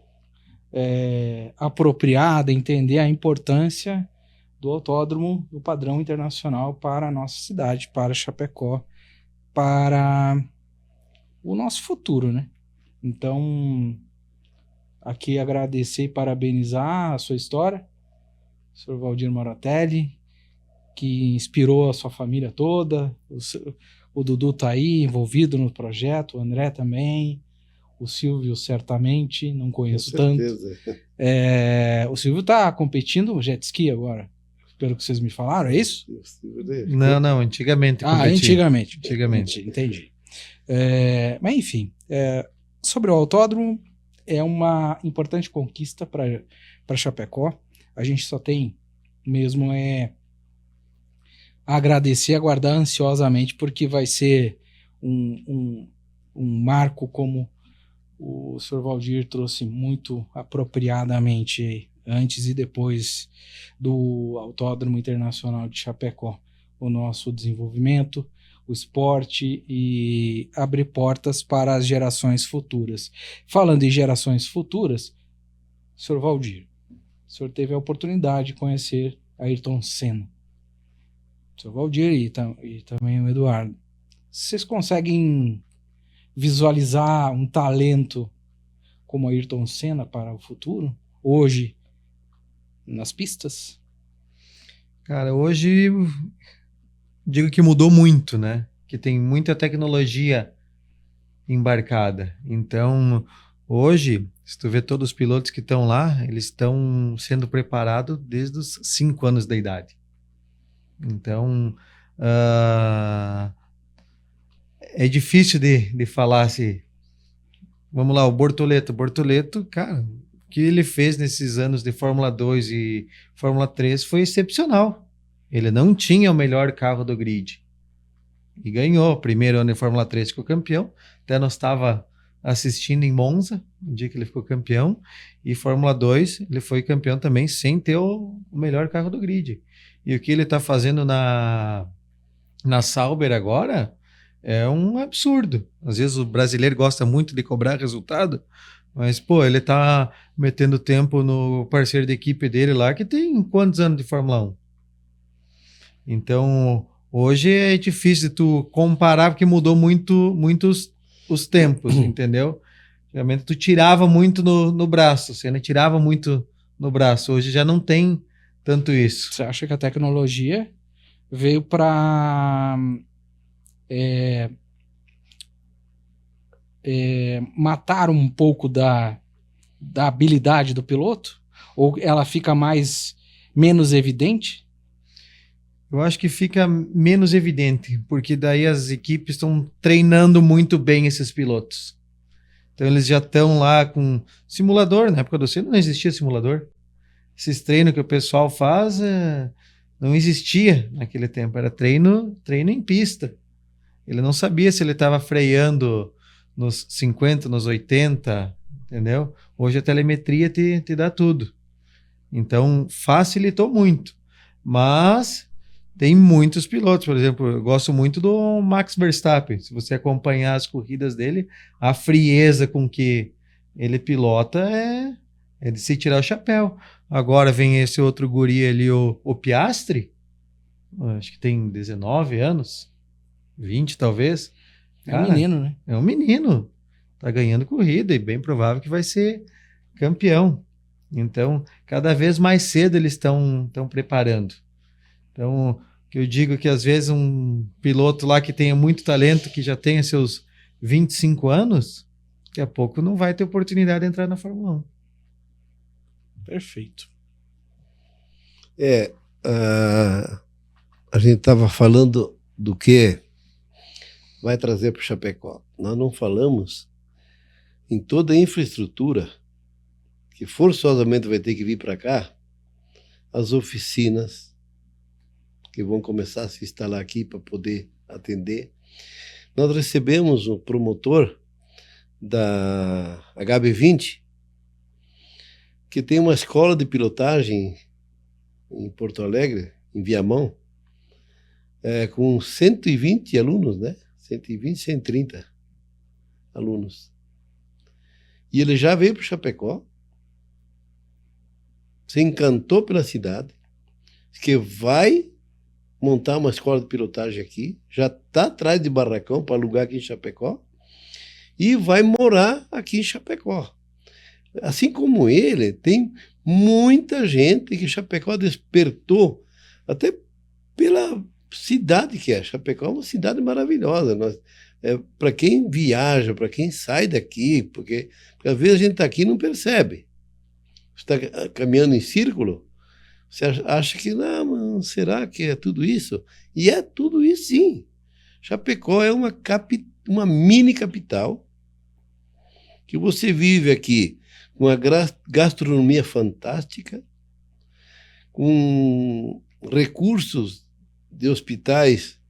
apropriada, entender a importância do autódromo do padrão internacional para a nossa cidade, para Chapecó, para o nosso futuro, né? Então, aqui agradecer e parabenizar a sua história, Sr. Valdir Moratelli, que inspirou a sua família toda. O Dudu está aí envolvido no projeto, o André também, o Silvio certamente, não conheço tanto. O Silvio está competindo no jet ski agora, pelo que vocês me falaram, é isso? Não, antigamente competia. Antigamente. Entendi. Mas enfim, sobre o autódromo, é uma importante conquista para Chapecó. A gente só tem mesmo a agradecer, aguardar ansiosamente, porque vai ser um marco, como o Sr. Valdir trouxe muito apropriadamente antes e depois do Autódromo Internacional de Chapecó, o nosso desenvolvimento, o esporte e abrir portas para as gerações futuras. Falando em gerações futuras, Sr. Valdir, o senhor teve a oportunidade de conhecer Ayrton Senna. O Sr. Valdir e também o Eduardo. Vocês conseguem visualizar um talento como Ayrton Senna para o futuro? Hoje, nas pistas? Cara, hoje digo que mudou muito, né? Que tem muita tecnologia embarcada. Então, hoje, se tu vê todos os pilotos que estão lá, eles estão sendo preparados desde os 5 anos da idade. Então, é difícil de falar assim. Vamos lá, o Bortoleto, cara, o que ele fez nesses anos de Fórmula 2 e Fórmula 3 foi excepcional. Ele não tinha o melhor carro do grid. E ganhou. Primeiro ano em Fórmula 3 ficou campeão. Até nós estava assistindo em Monza, no dia que ele ficou campeão. E Fórmula 2, ele foi campeão também sem ter o melhor carro do grid. E o que ele está fazendo na Sauber agora é um absurdo. Às vezes o brasileiro gosta muito de cobrar resultado, mas, pô, ele tá metendo tempo no parceiro de equipe dele lá, que tem quantos anos de Fórmula 1? Então, hoje é difícil de tu comparar, porque mudou muito os tempos, entendeu? Realmente tu tirava muito no braço, você tirava muito no braço. Hoje já não tem tanto isso. Você acha que a tecnologia veio para matar um pouco da habilidade do piloto? Ou ela fica menos evidente? Eu acho que fica menos evidente, porque daí as equipes estão treinando muito bem esses pilotos. Então eles já estão lá com simulador. Na época do Senna não existia simulador. Esses treinos que o pessoal faz não existia naquele tempo. Era treino em pista. Ele não sabia se ele estava freando nos 50, nos 80, entendeu? Hoje a telemetria te dá tudo. Então facilitou muito. Mas tem muitos pilotos, por exemplo, eu gosto muito do Max Verstappen. Se você acompanhar as corridas dele, a frieza com que ele pilota é de se tirar o chapéu. Agora vem esse outro guri ali, o Piastri, acho que tem 19 anos, 20 talvez. Cara, é um menino, né? É um menino, tá ganhando corrida e bem provável que vai ser campeão. Então, cada vez mais cedo eles estão preparando. Então, que eu digo que às vezes um piloto lá que tenha muito talento, que já tenha seus 25 anos, daqui a pouco não vai ter oportunidade de entrar na Fórmula 1. Perfeito. A gente estava falando do que vai trazer para o Chapecó. Nós não falamos em toda a infraestrutura que forçosamente vai ter que vir para cá, as oficinas que vão começar a se instalar aqui para poder atender. Nós recebemos um promotor da HB20 que tem uma escola de pilotagem em Porto Alegre, em Viamão, com 120 alunos, né? 120, 130 alunos. E ele já veio para Chapecó, se encantou pela cidade, que vai montar uma escola de pilotagem aqui, já está atrás de barracão para alugar aqui em Chapecó, e vai morar aqui em Chapecó. Assim como ele, tem muita gente que Chapecó despertou, até pela cidade que é. Chapecó é uma cidade maravilhosa. Para quem viaja, para quem sai daqui, porque às vezes a gente está aqui e não percebe. Você está caminhando em círculo, você acha que, não, será que é tudo isso? E é tudo isso, sim. Chapecó é uma mini capital, que você vive aqui com uma gastronomia fantástica, com recursos de hospitais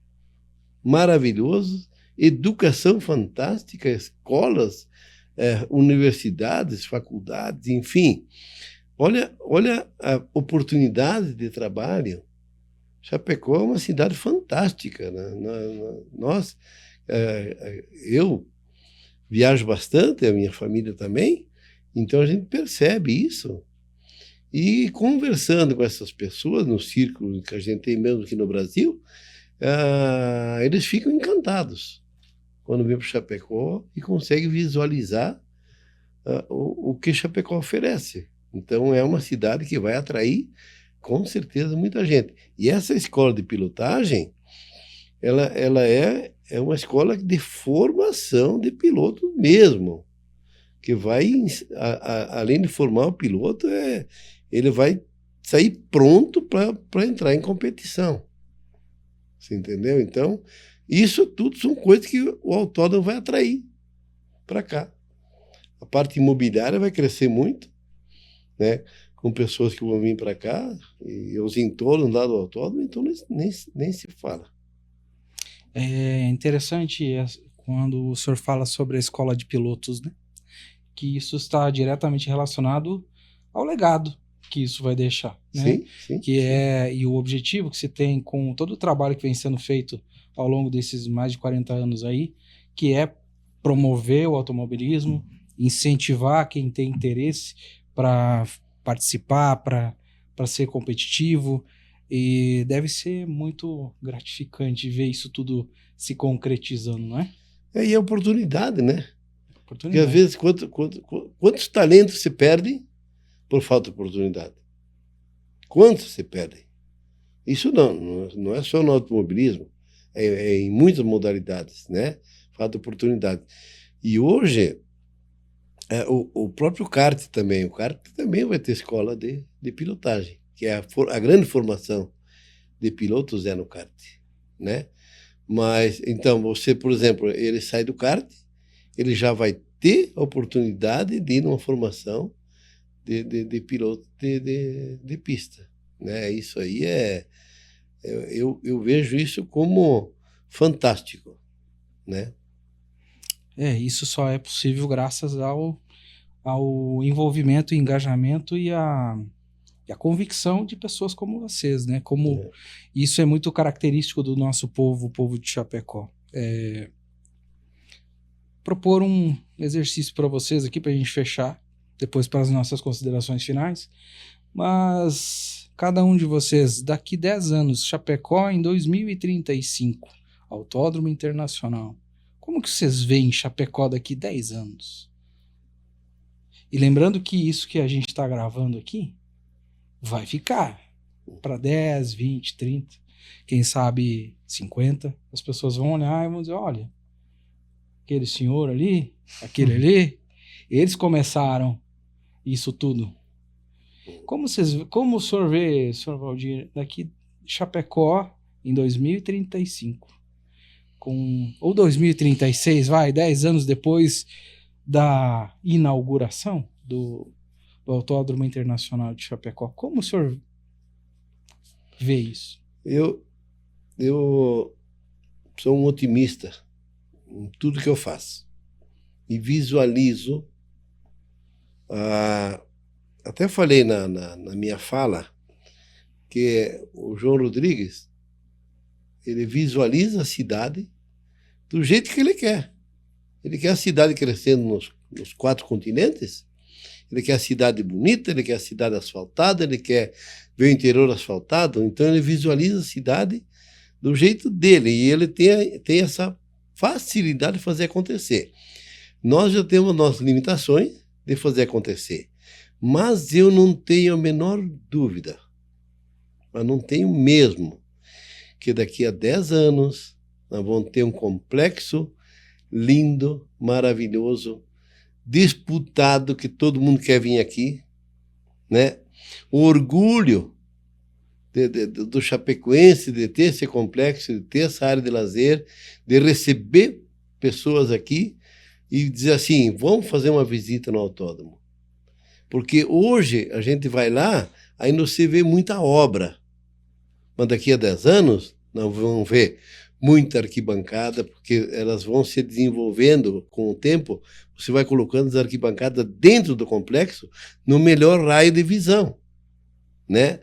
maravilhosos, educação fantástica, escolas, universidades, faculdades, enfim. Olha a oportunidade de trabalho. Chapecó é uma cidade fantástica, né? Eu viajo bastante, a minha família também, então a gente percebe isso. E conversando com essas pessoas, no círculo que a gente tem mesmo aqui no Brasil, eles ficam encantados quando vêm para Chapecó e conseguem visualizar o que Chapecó oferece. Então é uma cidade que vai atrair, com certeza, muita gente. E essa escola de pilotagem, ela é uma escola de formação de piloto mesmo, que vai, além de formar o piloto, ele vai sair pronto para entrar em competição. Você entendeu? Então, isso tudo são coisas que o autódromo vai atrair para cá. A parte imobiliária vai crescer muito, né? Com pessoas que vão vir para cá, e os entornos lá do autódromo, então nem se fala. É interessante quando o senhor fala sobre a escola de pilotos, né? Que isso está diretamente relacionado ao legado que isso vai deixar, né? Sim. E o objetivo que se tem com todo o trabalho que vem sendo feito ao longo desses mais de 40 anos aí, que é promover o automobilismo, incentivar quem tem interesse para participar, para ser competitivo, e deve ser muito gratificante ver isso tudo se concretizando, não é? E a oportunidade, né? Porque às Oportunidade. vezes quantos talentos se perdem por falta de oportunidade? Quantos se perdem? Isso não é só no automobilismo, é em muitas modalidades, né? Falta de oportunidade. E hoje, o próprio kart também, vai ter escola de pilotagem, que é a grande formação de pilotos no kart, né? Mas, então, você, por exemplo, ele sai do kart, ele já vai ter a oportunidade de ir numa formação de piloto de pista, né? Isso aí eu vejo isso como fantástico, né? Isso só é possível graças ao envolvimento, engajamento e a convicção de pessoas como vocês, né? Como isso é muito característico do nosso povo, o povo de Chapecó. Propor um exercício para vocês aqui, para a gente fechar, depois para as nossas considerações finais. Mas cada um de vocês, daqui 10 anos, Chapecó em 2035, Autódromo Internacional. Como que vocês veem Chapecó daqui 10 anos? E lembrando que isso que a gente está gravando aqui vai ficar para 10, 20, 30, quem sabe 50. As pessoas vão olhar e vão dizer, olha, aquele senhor ali, aquele ali, eles começaram isso tudo. Como o senhor vê, senhor Valdir, daqui Chapecó em 2035, ou 2036, 10 anos depois da inauguração do Autódromo Internacional de Chapecó. Como o senhor vê isso? Eu sou um otimista em tudo que eu faço e visualizo até falei na minha fala que o João Rodrigues, ele visualiza a cidade do jeito que ele quer. Ele quer a cidade crescendo nos 4 continentes, ele quer a cidade bonita, ele quer a cidade asfaltada, ele quer ver o interior asfaltado, então ele visualiza a cidade do jeito dele, e ele tem essa facilidade de fazer acontecer. Nós já temos nossas limitações de fazer acontecer, mas eu não tenho a menor dúvida, mas não tenho mesmo, que daqui a 10 anos nós vamos ter um complexo lindo, maravilhoso, disputado, que todo mundo quer vir aqui, né? O orgulho do chapecoense de ter esse complexo, de ter essa área de lazer, de receber pessoas aqui e dizer assim, vamos fazer uma visita no autódromo. Porque hoje a gente vai lá, ainda você vê muita obra, mas daqui a 10 anos nós vamos ver muita arquibancada, porque elas vão se desenvolvendo com o tempo, você vai colocando as arquibancadas dentro do complexo no melhor raio de visão, né?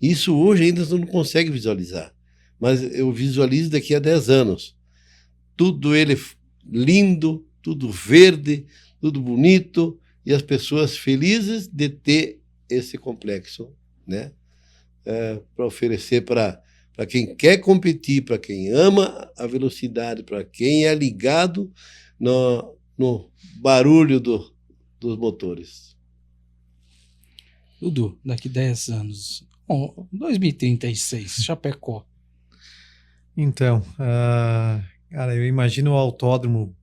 Isso hoje ainda você não consegue visualizar, mas eu visualizo daqui a 10 anos. Tudo ele lindo, tudo verde, tudo bonito, e as pessoas felizes de ter esse complexo, né? Para oferecer para quem quer competir, para quem ama a velocidade, para quem é ligado no barulho dos motores. Dudu, daqui 10 anos, bom, 2036, Chapecó. Então, cara, eu imagino o autódromo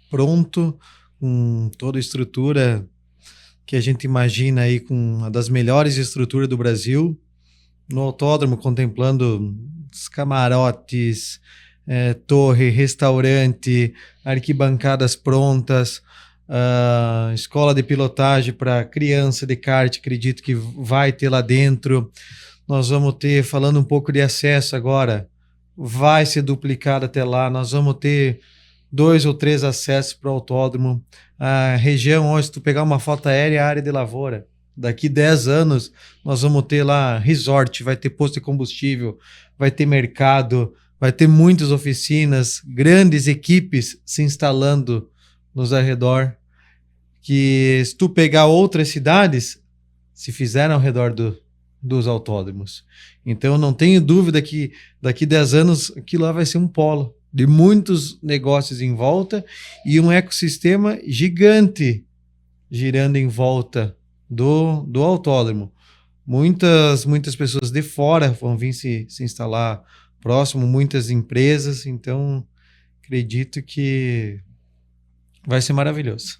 pronto, com toda a estrutura que a gente imagina aí, com uma das melhores estruturas do Brasil, no autódromo contemplando os camarotes, torre, restaurante, arquibancadas prontas, escola de pilotagem para criança de kart, acredito que vai ter lá dentro. Nós vamos ter, falando um pouco de acesso agora, vai ser duplicado até lá, nós vamos ter 2 ou 3 acessos para o autódromo. A região, onde se tu pegar uma foto aérea, é a área de lavoura. Daqui 10 anos, nós vamos ter lá resort, vai ter posto de combustível, vai ter mercado, vai ter muitas oficinas, grandes equipes se instalando nos arredor, que se tu pegar outras cidades, se fizeram ao redor dos autódromos. Então, eu não tenho dúvida que daqui 10 anos, aquilo lá vai ser um polo de muitos negócios em volta e um ecossistema gigante girando em volta do autódromo. Muitas pessoas de fora vão vir se instalar próximo, muitas empresas, então acredito que vai ser maravilhoso.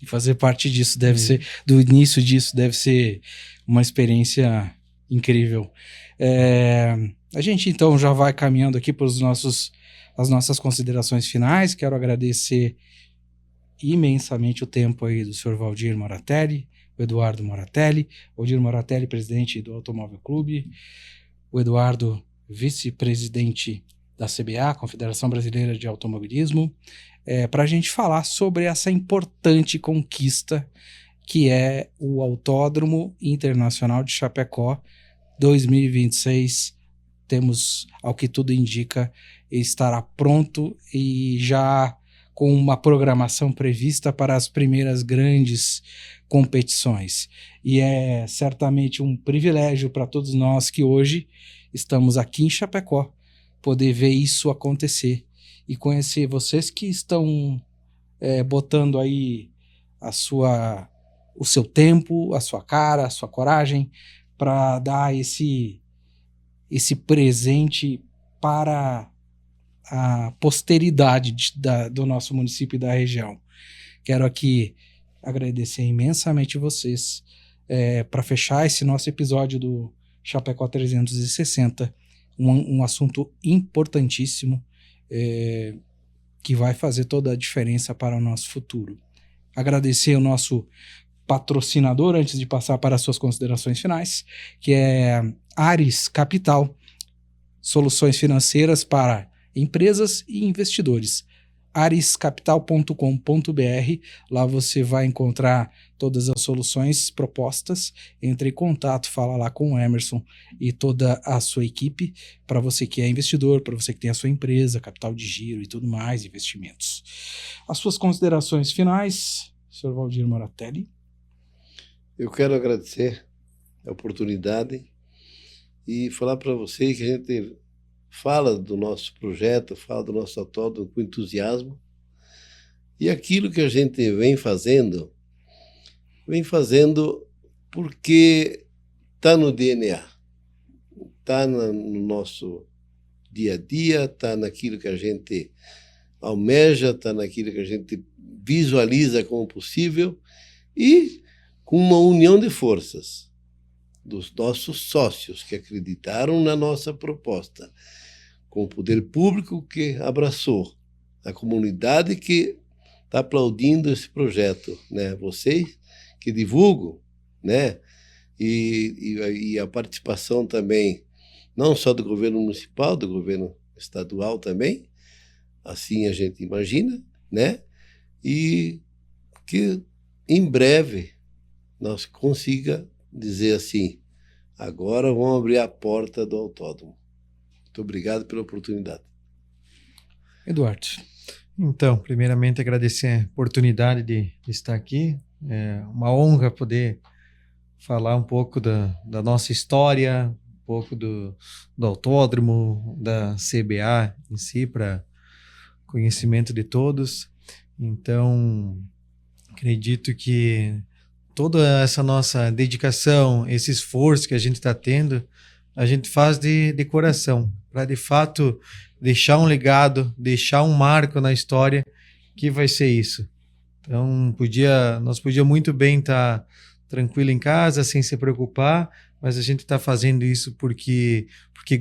E fazer parte disso deve ser, do início disso, deve ser uma experiência incrível. A gente então já vai caminhando aqui para as nossas considerações finais. Quero agradecer imensamente o tempo aí do senhor Valdir Moratelli, o Eduardo Moratelli, Valdir Moratelli, presidente do Automóvel Clube, o Eduardo, vice-presidente da CBA, Confederação Brasileira de Automobilismo, para a gente falar sobre essa importante conquista que é o Autódromo Internacional de Chapecó 2026. Temos, ao que tudo indica, estará pronto e já com uma programação prevista para as primeiras grandes competições. E é certamente um privilégio para todos nós que hoje estamos aqui em Chapecó, poder ver isso acontecer e conhecer vocês que estão botando aí o seu tempo, a sua cara, a sua coragem para dar esse presente para a posteridade do nosso município e da região. Quero aqui agradecer imensamente vocês para fechar esse nosso episódio do Chapecó 360, um assunto importantíssimo que vai fazer toda a diferença para o nosso futuro. Agradecer o nosso patrocinador antes de passar para as suas considerações finais, que é Ares Capital, soluções financeiras para empresas e investidores. ariscapital.com.br. Lá você vai encontrar todas as soluções propostas. Entre em contato, fala lá com o Emerson e toda a sua equipe, para você que é investidor, para você que tem a sua empresa, capital de giro e tudo mais, investimentos. As suas considerações finais, Sr. Valdir Moratelli? Eu quero agradecer a oportunidade e falar para vocês que a gente fala do nosso projeto, fala do nosso autódromo com entusiasmo. E aquilo que a gente vem fazendo porque está no DNA, está no nosso dia a dia, está naquilo que a gente almeja, está naquilo que a gente visualiza como possível e com uma união de forças dos nossos sócios que acreditaram na nossa proposta, com o poder público que abraçou, a comunidade que está aplaudindo esse projeto, né? Vocês que divulgam, né? E a participação também, não só do governo municipal, do governo estadual também, assim a gente imagina, né? E que em breve nós consiga dizer assim, agora vamos abrir a porta do autódromo. Muito obrigado pela oportunidade. Eduardo. Então, primeiramente agradecer a oportunidade de estar aqui. É uma honra poder falar um pouco da nossa história, um pouco do autódromo, da CBA em si, para conhecimento de todos. Então, acredito que toda essa nossa dedicação, esse esforço que a gente está tendo, a gente faz de coração, para de fato deixar um legado, deixar um marco na história que vai ser isso. Então, nós podíamos muito bem estar tranquilo em casa, sem se preocupar, mas a gente está fazendo isso porque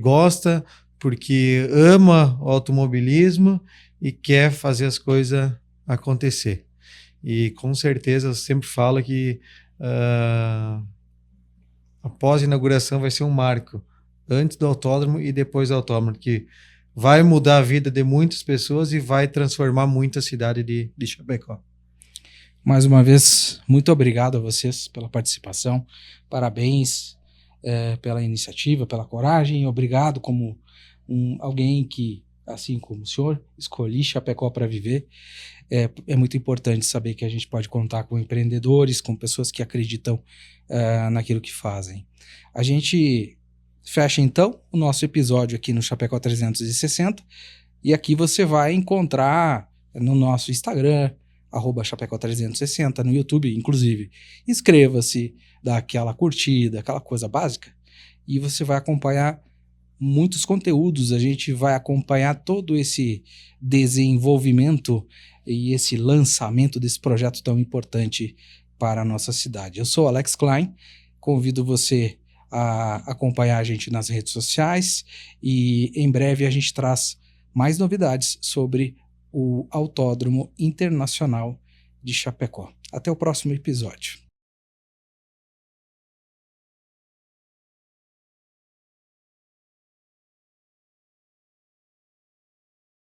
gosta, porque ama o automobilismo e quer fazer as coisas acontecer. E com certeza eu sempre falo que após a inauguração vai ser um marco, antes do autódromo e depois do autódromo, que vai mudar a vida de muitas pessoas e vai transformar muito a cidade de Chapecó. Mais uma vez, muito obrigado a vocês pela participação, parabéns pela iniciativa, pela coragem, obrigado como alguém que, assim como o senhor, escolhi Chapecó para viver. É muito importante saber que a gente pode contar com empreendedores, com pessoas que acreditam naquilo que fazem. A gente fecha então o nosso episódio aqui no Chapecó 360 e aqui você vai encontrar no nosso Instagram, @Chapecó360, no YouTube, inclusive. Inscreva-se, dá aquela curtida, aquela coisa básica, e você vai acompanhar muitos conteúdos. A gente vai acompanhar todo esse desenvolvimento e esse lançamento desse projeto tão importante para a nossa cidade. Eu sou Alex Klein, convido você a acompanhar a gente nas redes sociais e em breve a gente traz mais novidades sobre o Autódromo Internacional de Chapecó. Até o próximo episódio.